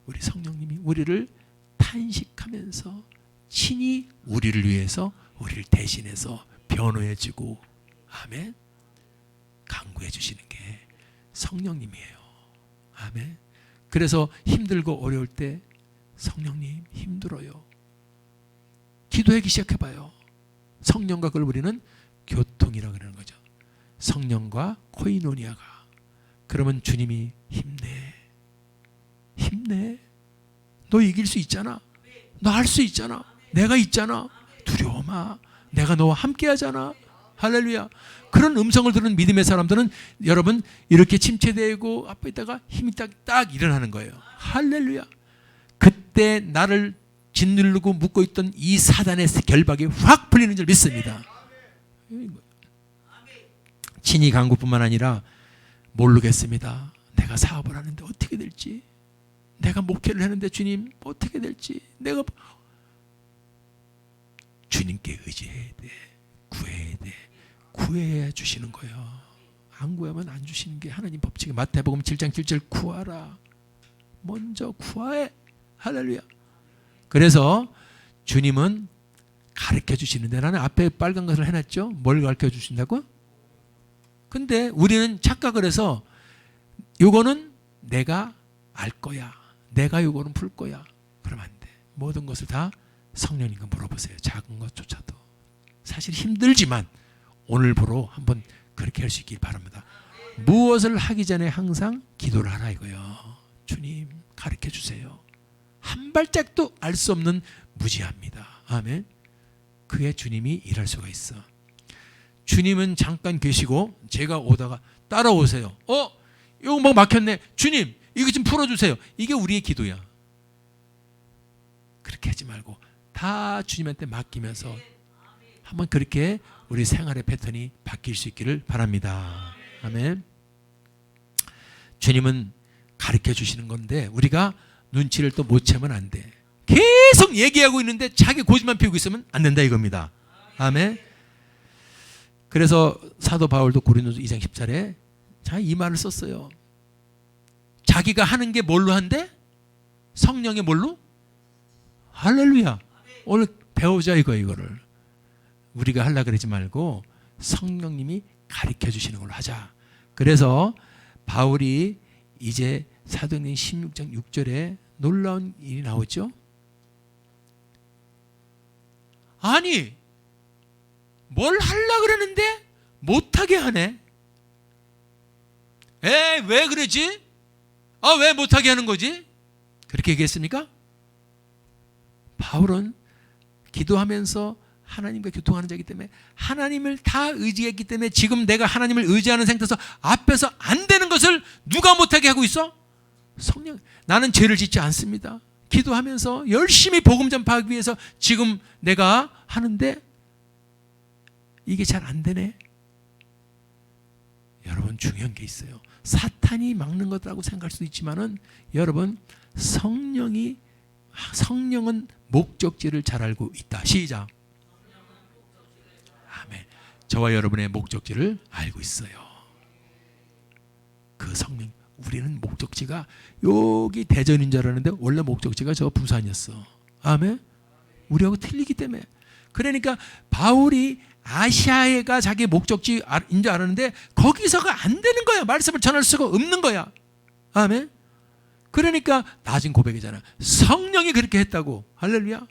우리 성령님이 우리를 탄식하면서 친히 우리를 위해서 우리를 대신해서 변호해주고 아멘 강구해 주시는 게 성령님이에요. 아멘. 그래서 힘들고 어려울 때 성령님 힘들어요. 기도하기 시작해봐요. 성령과 그걸 우리는 교통이라고 그러는 거죠. 성령과 코이노니아가. 그러면 주님이 힘내. 힘내. 너 이길 수 있잖아. 너 할 수 있잖아. 내가 있잖아. 두려워 마. 내가 너와 함께 하잖아. 할렐루야. 그런 음성을 들은 믿음의 사람들은 여러분 이렇게 침체되고 앞에 있다가 힘이 딱 일어나는 거예요. 할렐루야. 그때 나를 짓누르고 묶고 있던 이 사단의 결박이 확 풀리는 줄 믿습니다. 친히 강구뿐만 아니라 모르겠습니다. 내가 사업을 하는데 어떻게 될지, 내가 목회를 하는데 주님 어떻게 될지, 내가 주님께 의지해야 돼. 구해야 돼. 구해야 주시는 거예요. 안 구하면 안 주시는 게 하나님 법칙이 마태복음 7장 7절 구하라. 먼저 구하해. 할렐루야. 그래서 주님은 가르쳐 주시는데 나는 앞에 빨간 것을 해놨죠. 뭘 가르쳐 주신다고? 근데 우리는 착각을 해서 요거는 내가 알 거야. 내가 요거는 풀 거야. 그러면 안 돼. 모든 것을 다 성령님과 물어보세요. 작은 것조차도. 사실 힘들지만 오늘부로 한번 그렇게 할 수 있길 바랍니다. 무엇을 하기 전에 항상 기도를 하라 이거요. 주님 가르쳐 주세요. 한 발짝도 알 수 없는 무지합니다. 아멘. 그게 주님이 일할 수가 있어. 주님은 잠깐 계시고 제가 오다가 따라오세요. 이거 뭐 막혔네. 주님 이거 좀 풀어주세요. 이게 우리의 기도야. 그렇게 하지 말고 다 주님한테 맡기면서 한번 그렇게 우리 생활의 패턴이 바뀔 수 있기를 바랍니다. 아멘. 주님은 가르쳐 주시는 건데 우리가 눈치를 또 못 채면 안 돼. 계속 얘기하고 있는데 자기 고집만 피우고 있으면 안 된다 이겁니다. 아멘. 그래서 사도 바울도 고린도서 2장 10절에 이 말을 썼어요. 자기가 하는 게 뭘로 한대? 성령의 뭘로? 할렐루야. 오늘 배우자 이거를. 우리가 하려고 그러지 말고 성령님이 가르쳐 주시는 걸로 하자. 그래서 바울이 이제 사도행전 16장 6절에 놀라운 일이 나오죠. 아니 뭘 하려고 그러는데 못하게 하네. 왜 그러지? 왜 못하게 하는 거지? 그렇게 얘기했습니까? 바울은 기도하면서 하나님과 교통하는 자이기 때문에 하나님을 다 의지했기 때문에 지금 내가 하나님을 의지하는 상태에서 앞에서 안 되는 것을 누가 못하게 하고 있어? 성령. 나는 죄를 짓지 않습니다. 기도하면서 열심히 복음 전파하기 위해서 지금 내가 하는데 이게 잘 안 되네. 여러분 중요한 게 있어요. 사탄이 막는 것이라고 생각할 수도 있지만은 여러분 성령은 목적지를 잘 알고 있다. 시작. 아멘. 저와 여러분의 목적지를 알고 있어요. 그 성령. 우리는 목적지가 여기 대전인 줄 알았는데 원래 목적지가 저 부산이었어. 아멘. 우리하고 틀리기 때문에. 그러니까 바울이 아시아가 자기 목적지인 줄 알았는데 거기서가 안 되는 거야. 말씀을 전할 수가 없는 거야. 아멘. 그러니까 낮은 고백이잖아. 성령이 그렇게 했다고. 할렐루야.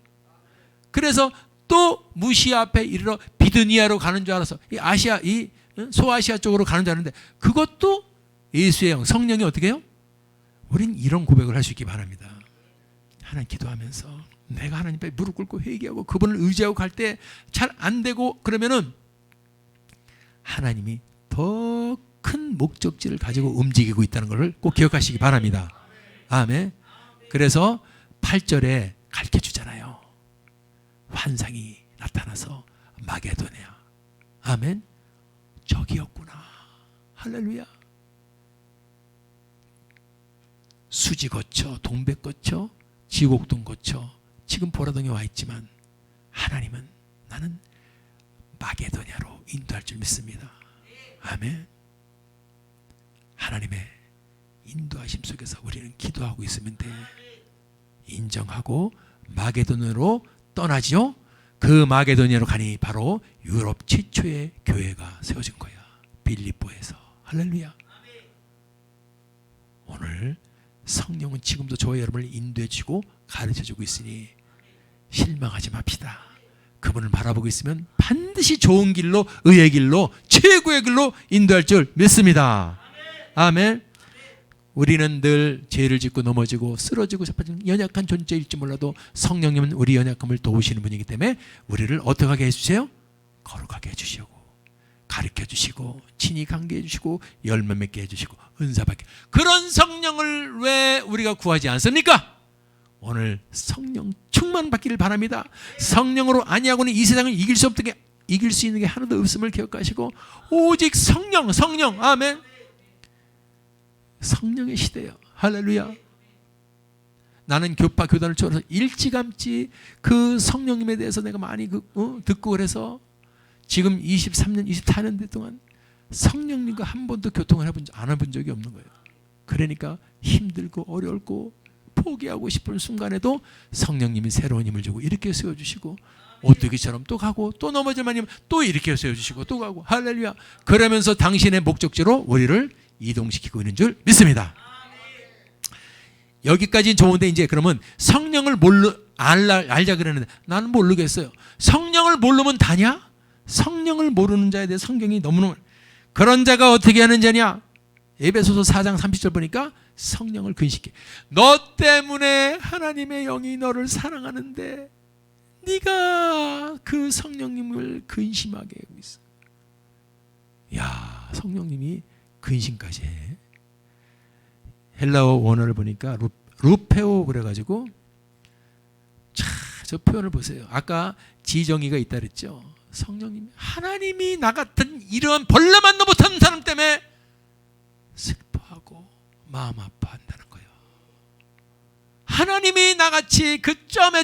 그래서 또 무시아 앞에 이르러 비드니아로 가는 줄 알아서 이 아시아, 이 소아시아 쪽으로 가는 줄 알았는데 그것도 예수의 영, 성령이 어떻게 해요? 우린 이런 고백을 할 수 있기 바랍니다. 하나님 기도하면서 내가 하나님 앞에 무릎 꿇고 회개하고 그분을 의지하고 갈 때 잘 안 되고 그러면은 하나님이 더 큰 목적지를 가지고 움직이고 있다는 것을 꼭 기억하시기 바랍니다. 아멘. 그래서 8절에 가르쳐 주잖아요. 환상이 나타나서 마게도냐, 아멘, 저기였구나. 할렐루야. 수지 거쳐, 동백 거쳐, 지곡동 거쳐 지금 보라동에 와 있지만 하나님은 나는 마게도냐로 인도할 줄 믿습니다. 아멘. 하나님의 인도하심 속에서 우리는 기도하고 있으면 돼. 인정하고 마게도냐로 떠나지요. 그 마게도냐로 가니 바로 유럽 최초의 교회가 세워진 거야. 빌립보에서. 할렐루야. 오늘 성령은 지금도 저와 여러분을 인도해 주고 가르쳐 주고 있으니 실망하지 맙시다. 그분을 바라보고 있으면 반드시 좋은 길로, 의의 길로, 최고의 길로 인도할 줄 믿습니다. 아멘. 우리는 늘 죄를 짓고 넘어지고 쓰러지고 자빠지는 연약한 존재일지 몰라도 성령님은 우리 연약함을 도우시는 분이기 때문에 우리를 어떻게 하게 해주세요? 거룩하게 해주시고, 가르쳐 주시고, 친히 관계해 주시고, 열매 맺게 해주시고, 은사 받게. 그런 성령을 왜 우리가 구하지 않습니까? 오늘 성령 충만 받기를 바랍니다. 성령으로 아니하고는 이 세상을 이길 수 있는 게 하나도 없음을 기억하시고, 오직 성령, 아멘. 성령의 시대예요. 할렐루야. 나는 교파 교단을 초월해서 일찌감치 그 성령님에 대해서 내가 많이 듣고 그래서 지금 23년, 24년 동안 성령님과 한 번도 교통을 안 해본 적이 없는 거예요. 그러니까 힘들고 어렵고 포기하고 싶은 순간에도 성령님이 새로운 힘을 주고 이렇게 세워주시고, 오뚜기처럼 또 가고 또 넘어질 만이면 또 이렇게 세워주시고 또 가고. 할렐루야. 그러면서 당신의 목적지로 우리를 이동시키고 있는 줄 믿습니다. 여기까지는 좋은데 이제 그러면 성령을 알자 그러는데 나는 모르겠어요. 성령을 모르면 다냐? 성령을 모르는 자에 대해 성경이 너무너무, 그런 자가 어떻게 하는 자냐? 에베소서 4장 30절 보니까 성령을 근심케. 너 때문에 하나님의 영이 너를 사랑하는데 네가 그 성령님을 근심하게 하고 있어. 야, 성령님이 근심까지 해. 헬라어 원어를 보니까 루페오 그래가지고, 자, 저 표현을 보세요. 아까 지정의가 있다 그랬죠. 성령님, 하나님이 나 같은 이러한 벌레만도 못하는 사람 때문에 슬퍼하고 마음 아파한다는 거예요. 하나님이 나같이 그 점에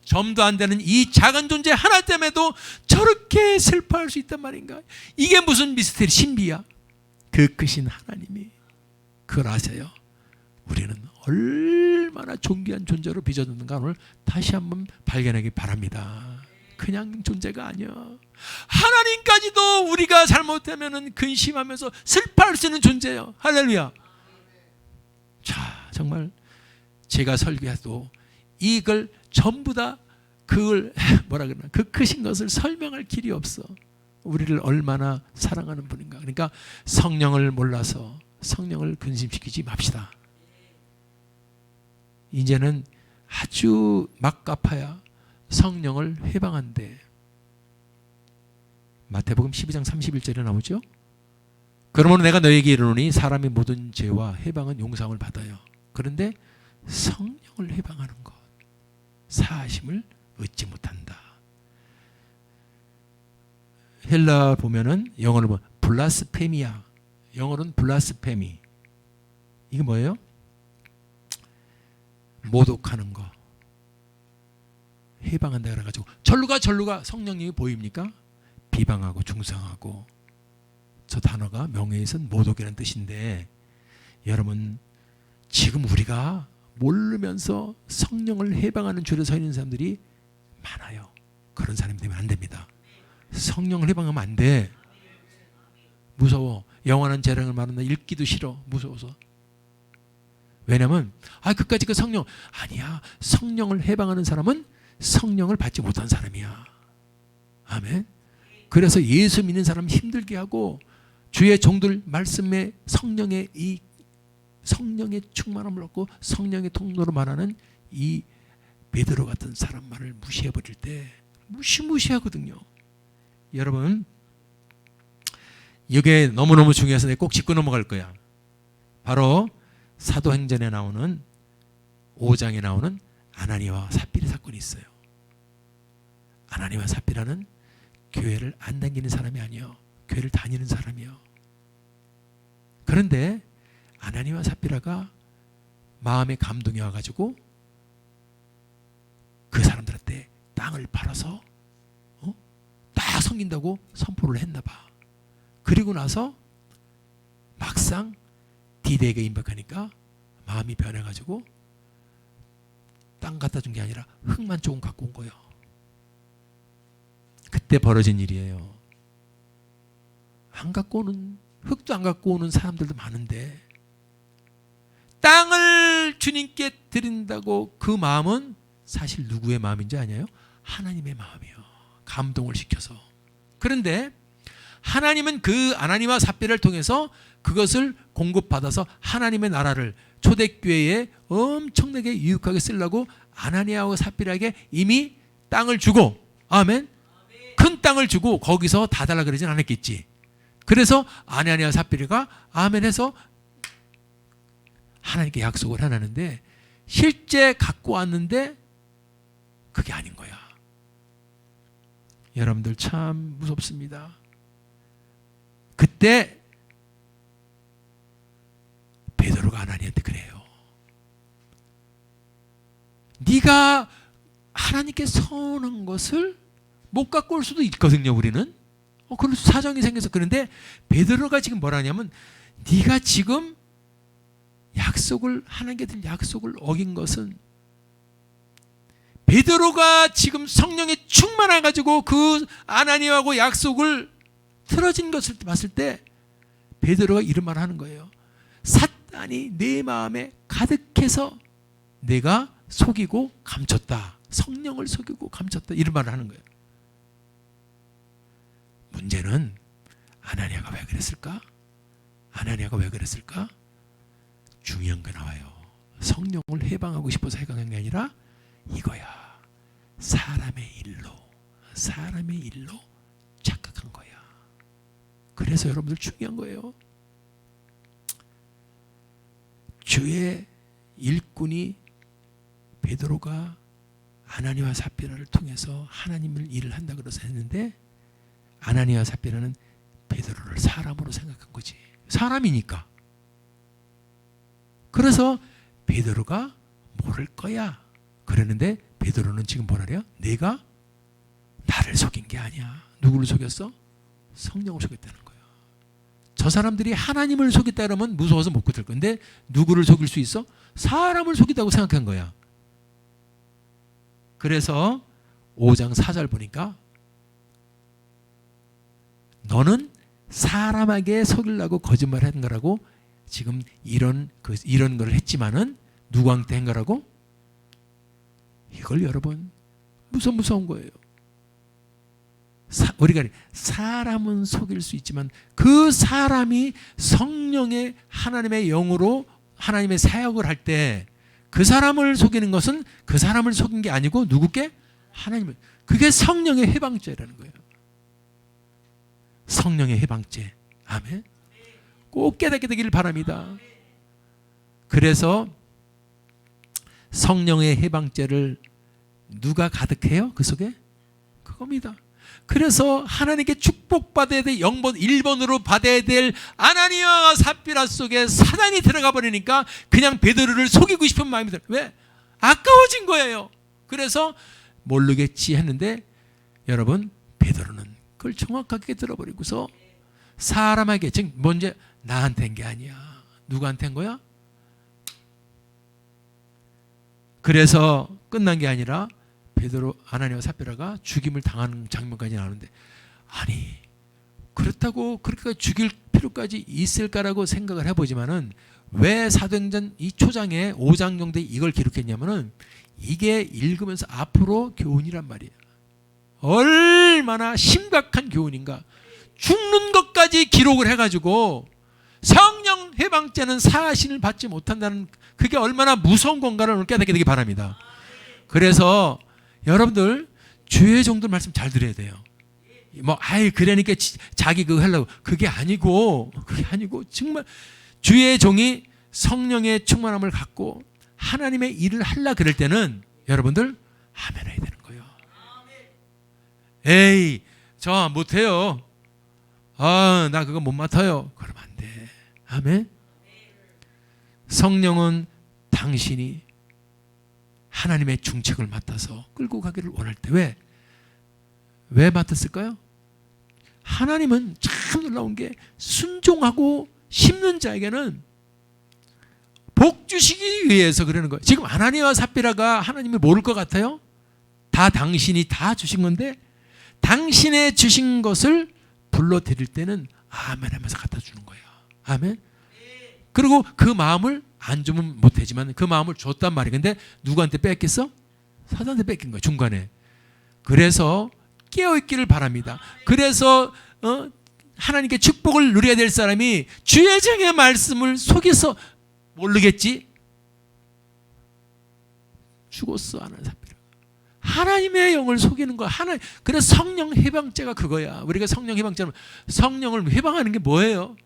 점도 안 되는 이 작은 존재 하나 때문에도 저렇게 슬퍼할 수 있단 말인가? 이게 무슨 미스테리 신비야? 그 크신 하나님이 그걸 아세요? 우리는 얼마나 존귀한 존재로 빚어졌는가 오늘 다시 한번 발견하기 바랍니다. 그냥 존재가 아니야. 하나님까지도 우리가 잘못하면 근심하면서 슬퍼할 수 있는 존재예요. 할렐루야. 자, 정말 제가 설교해도 이걸 전부 다 그걸 뭐라 그러나 그 크신 것을 설명할 길이 없어. 우리를 얼마나 사랑하는 분인가. 그러니까 성령을 몰라서 성령을 근심시키지 맙시다. 이제는 아주 막가파야 성령을 해방한대. 마태복음 12장 31절에 나오죠. 그러므로 내가 너에게 이르노니 사람의 모든 죄와 해방은 용서함을 받아요. 그런데 성령을 해방하는 것, 사하심을 얻지 못한다. 헬라 보면은 영어로 보면 블라스페미아, 영어로는 블라스페미. 이게 뭐예요? 모독하는 거. 해방한다 그래가지고 절루가 성령님이 보입니까? 비방하고 중상하고. 저 단어가 명예에선 모독이라는 뜻인데, 여러분 지금 우리가 모르면서 성령을 해방하는 줄에 서 있는 사람들이 많아요. 그런 사람이 되면 안 됩니다. 성령을 해방하면 안 돼. 무서워. 영원한 재앙을 말한다. 읽기도 싫어. 무서워서. 왜냐면 그까지 그 성령 아니야. 성령을 해방하는 사람은 성령을 받지 못한 사람이야. 아멘. 그래서 예수 믿는 사람 힘들게 하고 주의 종들 말씀에 성령의 충만함을 얻고 성령의 통로로 말하는 이 베드로 같은 사람만을 무시해버릴 때 무시하거든요. 여러분, 이게 너무너무 중요해서 내가 꼭 짚고 넘어갈 거야. 바로 사도행전에 나오는 5장에 나오는 아나니아와 삽비리 사건이 있어요. 아나니와 삽비라는 교회를 안 다니는 사람이 아니에요. 교회를 다니는 사람이에요. 그런데 아나니와 삽비라가 마음에 감동이 와가지고 그 사람들한테 땅을 팔아서 딱 섬긴다고 선포를 했나 봐. 그리고 나서 막상 디데이가 임박하니까 마음이 변해가지고 땅 갖다 준 게 아니라 흙만 조금 갖고 온 거예요. 그때 벌어진 일이에요. 안 갖고 오는, 흙도 안 갖고 오는 사람들도 많은데 땅을 주님께 드린다고 그 마음은 사실 누구의 마음인지 아냐요? 하나님의 마음이에요. 감동을 시켜서. 그런데 하나님은 그 아나니와 삽비라를 통해서 그것을 공급받아서 하나님의 나라를 초대교회에 엄청나게 유익하게 쓰려고 아나니아와 삽비라에게 이미 땅을 주고, 아멘, 큰 땅을 주고 거기서 다 달라 그러진 않았겠지. 그래서 아나니아와 삽비라가 아멘 해서 하나님께 약속을 해놨는데 실제 갖고 왔는데 그게 아닌 거야. 여러분들 참 무섭습니다. 그때 베드로가 아나니한테 그래요. 네가 하나님께 서운한 것을 못 갖고 올 수도 있거든요. 우리는 그런 사정이 생겨서. 그런데 베드로가 지금 뭐라냐면 네가 지금 약속을, 하나님께 드린 약속을 어긴 것은, 베드로가 지금 성령에 충만해가지고 그 아나니아하고 약속을 틀어진 것을 봤을 때 베드로가 이런 말을 하는 거예요. 사탄이 내 마음에 가득해서 내가 속이고 감췄다. 성령을 속이고 감췄다. 이런 말을 하는 거예요. 문제는 아나니아가 왜 그랬을까? 아나니아가 왜 그랬을까? 중요한 거 나와요. 성령을 해방하고 싶어서 해방한 게 아니라 이거야. 사람의 일로 착각한 거야. 그래서 여러분들 중요한 거예요. 주의 일꾼이 베드로가 아나니아와 삽비라를 통해서 하나님을 일을 한다 그래서 했는데 아나니아와 삽비라는 베드로를 사람으로 생각한 거지. 사람이니까. 그래서 베드로가 모를 거야 그랬는데 베드로는 지금 뭐라래요? 내가 나를 속인 게 아니야. 누구를 속였어? 성령을 속였다는 거예요. 저 사람들이 하나님을 속였다 그러면 무서워서 못 붙을 건데 누구를 속일 수 있어? 사람을 속였다고 생각한 거야. 그래서 5장 4절 보니까 너는 사람에게 속이려고 거짓말한 거라고 지금 이런 걸 했지만은 누구한테 한 거라고? 이걸 여러분 무서운 거예요. 우리가 사람은 속일 수 있지만 그 사람이 성령의 하나님의 영으로 하나님의 사역을 할 때 그 사람을 속이는 것은 그 사람을 속인 게 아니고 누구께? 하나님을. 그게 성령의 해방죄라는 거예요. 성령의 해방죄. 아멘. 꼭 깨닫게 되기를 바랍니다. 그래서 성령의 해방죄를 누가 가득해요? 그 속에? 그겁니다. 그래서 하나님께 축복받아야 될 0번, 1번으로 받아야 될 아나니아와 삽비라 속에 사단이 들어가 버리니까 그냥 베드로를 속이고 싶은 마음이 들어요. 왜? 아까워진 거예요. 그래서 모르겠지 했는데 여러분 베드로는 그걸 정확하게 들어버리고서 사람에게, 즉 먼저 나한테 한 게 아니야. 누구한테 한 거야? 그래서 끝난 게 아니라 베드로, 아나니아와 삽비라가 죽임을 당하는 장면까지 나오는데 아니 그렇다고 그렇게 죽일 필요까지 있을까라고 생각을 해보지만은 왜 사도행전 이 초장에 5장 정도에 이걸 기록했냐면은 이게 읽으면서 앞으로 교훈이란 말이에요. 얼마나 심각한 교훈인가. 죽는 것까지 기록을 해가지고 성령 해방죄는 사신을 받지 못한다는 그게 얼마나 무서운 건가를 오늘 깨닫게 되기 바랍니다. 그래서 여러분들 주의 종들 말씀 잘 들어야 돼요. 그러니까 자기 그거 하려고 그게 아니고 정말 주의 종이 성령의 충만함을 갖고 하나님의 일을 하려 그럴 때는 여러분들 아멘 해야 되는 거예요. 에이, 저 못해요. 나 그거 못 맡아요. 그러면 안 돼. 아멘. 성령은 당신이 하나님의 중책을 맡아서 끌고 가기를 원할 때 왜 맡았을까요? 하나님은 참 놀라운 게 순종하고 심는 자에게는 복 주시기 위해서 그러는 거예요. 지금 아나니아와 삽비라가 하나님이 모를 것 같아요? 다 당신이 다 주신 건데 당신의 주신 것을 불러드릴 때는 아멘 하면서 갖다 주는 거예요. 아멘. 그리고 그 마음을 안 주면 못하지만 그 마음을 줬단 말이에요. 근데 누구한테 뺏겼어? 사단한테 뺏긴 거예요. 중간에. 그래서 깨어있기를 바랍니다. 그래서 하나님께 축복을 누려야 될 사람이 주의 정의 말씀을 속여서 모르겠지? 죽었어 하나님 삽비라. 하나님의 영을 속이는 거. 그래서 성령 해방죄가 그거야. 우리가 성령 해방죄는 성령을 해방하는 게 뭐예요?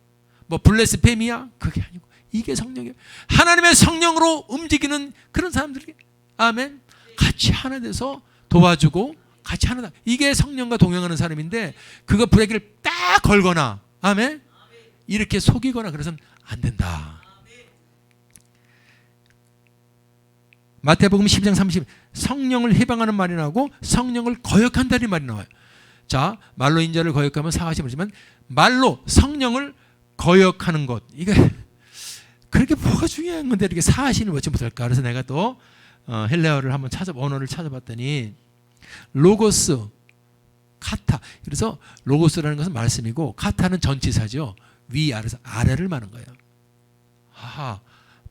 뭐 블레스페미야? 그게 아니고 이게 성령이에요. 하나님의 성령으로 움직이는 그런 사람들이 아멘. 같이 하나 돼서 도와주고 같이 하나. 이게 성령과 동행하는 사람인데 그거 브레이크를 딱 걸거나 아멘. 이렇게 속이거나 그래서는 안 된다. 마태복음 12장 30 성령을 해방하는 말이 나오고 성령을 거역한다는 말이 나와요. 자, 말로 인자를 거역하면 사하심을 주지만 말로 성령을 거역하는 것 이게 그렇게 뭐가 중요한 건데 이렇게 사하심을 얻지 못할까? 그래서 내가 또 헬레어를 한번 언어를 찾아봤더니 로고스, 카타. 그래서 로고스라는 것은 말씀이고 카타는 전치사죠. 위 아래서 아래를 말하는 거예요.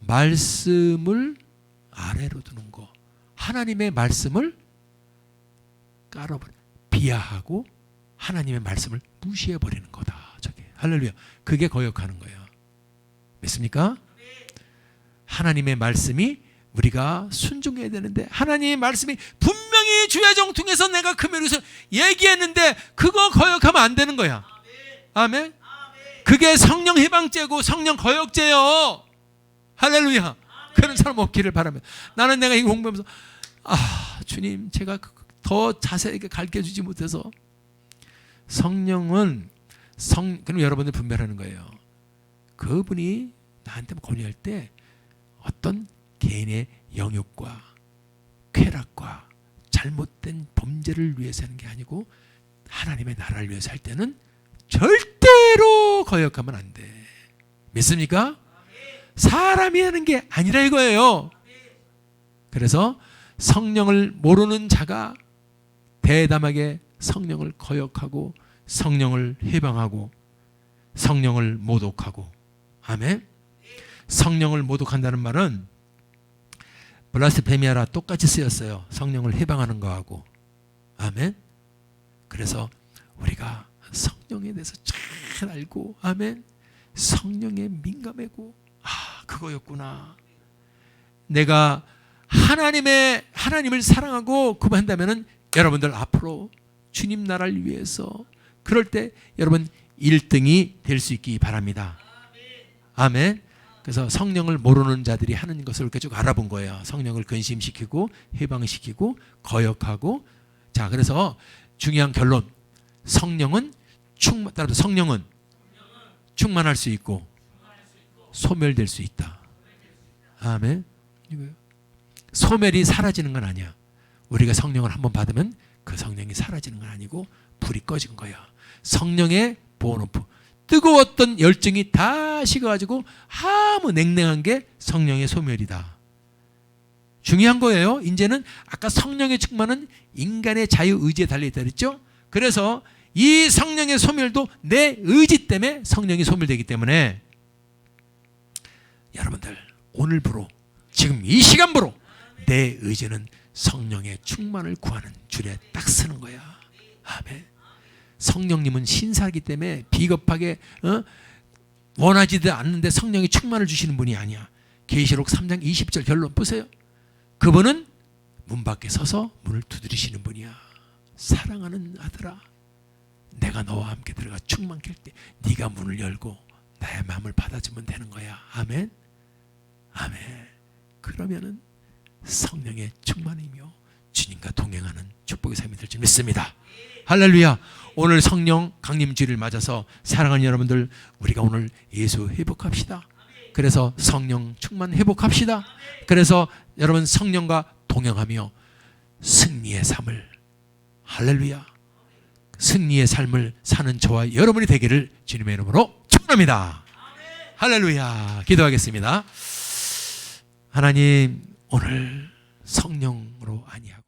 말씀을 아래로 두는 거. 하나님의 말씀을 깔아버려. 비하하고 하나님의 말씀을 무시해버리는 거다. 저게 할렐루야. 그게 거역하는 거예요. 믿습니까? 하나님의 말씀이 우리가 순종해야 되는데 하나님의 말씀이 분명히 주의 종 통해서 내가 금요일에서 얘기했는데 그거 거역하면 안 되는 거야. 아멘. 그게 성령 해방죄고 성령 거역죄요. 할렐루야. 그런 사람 없기를 바랍니다. 나는 내가 이거 공부하면서 주님 제가 더 자세하게 가르쳐주지 못해서 성령은 그럼 여러분들 분별하는 거예요. 그분이 나한테 권유할 때 어떤 개인의 영욕과 쾌락과 잘못된 범죄를 위해서 하는 게 아니고 하나님의 나라를 위해서 할 때는 절대로 거역하면 안 돼. 믿습니까? 사람이 하는 게 아니라 이거예요. 그래서 성령을 모르는 자가 대담하게 성령을 거역하고 성령을 해방하고 성령을 모독하고 아멘. 성령을 모독한다는 말은 블라스페미아라 똑같이 쓰였어요. 성령을 해방하는 거하고 아멘. 그래서 우리가 성령에 대해서 잘 알고 아멘. 성령에 민감하고 그거였구나. 내가 하나님을 사랑하고 그만한다면은 여러분들 앞으로 주님 나라를 위해서 그럴 때 여러분 1등이 될 수 있기 바랍니다. 아멘. 그래서 성령을 모르는 자들이 하는 것을 이렇게 쭉 알아본 거예요. 성령을 근심시키고 해방시키고 거역하고. 자, 그래서 중요한 결론. 성령은 충만할 수 있고 소멸될 수 있다. 아멘. 이거요. 소멸이 사라지는 건 아니야. 우리가 성령을 한번 받으면 그 성령이 사라지는 건 아니고 불이 꺼진 거야. 성령의 보온오프. 뜨거웠던 열정이 다 식어가지고 아무 냉랭한 게 성령의 소멸이다. 중요한 거예요. 이제는 아까 성령의 충만은 인간의 자유의지에 달려있다 그랬죠. 그래서 이 성령의 소멸도 내 의지 때문에 성령이 소멸되기 때문에 여러분들 오늘부로 지금 이 시간부로 내 의지는 성령의 충만을 구하는 줄에 딱 쓰는 거야. 아멘. 성령님은 신사이기 때문에 비겁하게 원하지도 않는데 성령이 충만을 주시는 분이 아니야. 계시록 3장 20절 결론 보세요. 그분은 문 밖에 서서 문을 두드리시는 분이야. 사랑하는 아들아, 내가 너와 함께 들어가 충만케 할 때 네가 문을 열고 나의 마음을 받아주면 되는 거야. 아멘. 아멘. 그러면은 성령의 충만이며 주님과 동행하는 축복의 삶이 될 줄 믿습니다. 할렐루야. 오늘 성령 강림주의를 맞아서 사랑하는 여러분들, 우리가 오늘 예수 회복합시다. 그래서 성령 충만 회복합시다. 그래서 여러분 성령과 동행하며 승리의 삶을, 할렐루야, 승리의 삶을 사는 저와 여러분이 되기를 주님의 이름으로 축원합니다. 할렐루야. 기도하겠습니다. 하나님, 오늘 성령으로 아니하고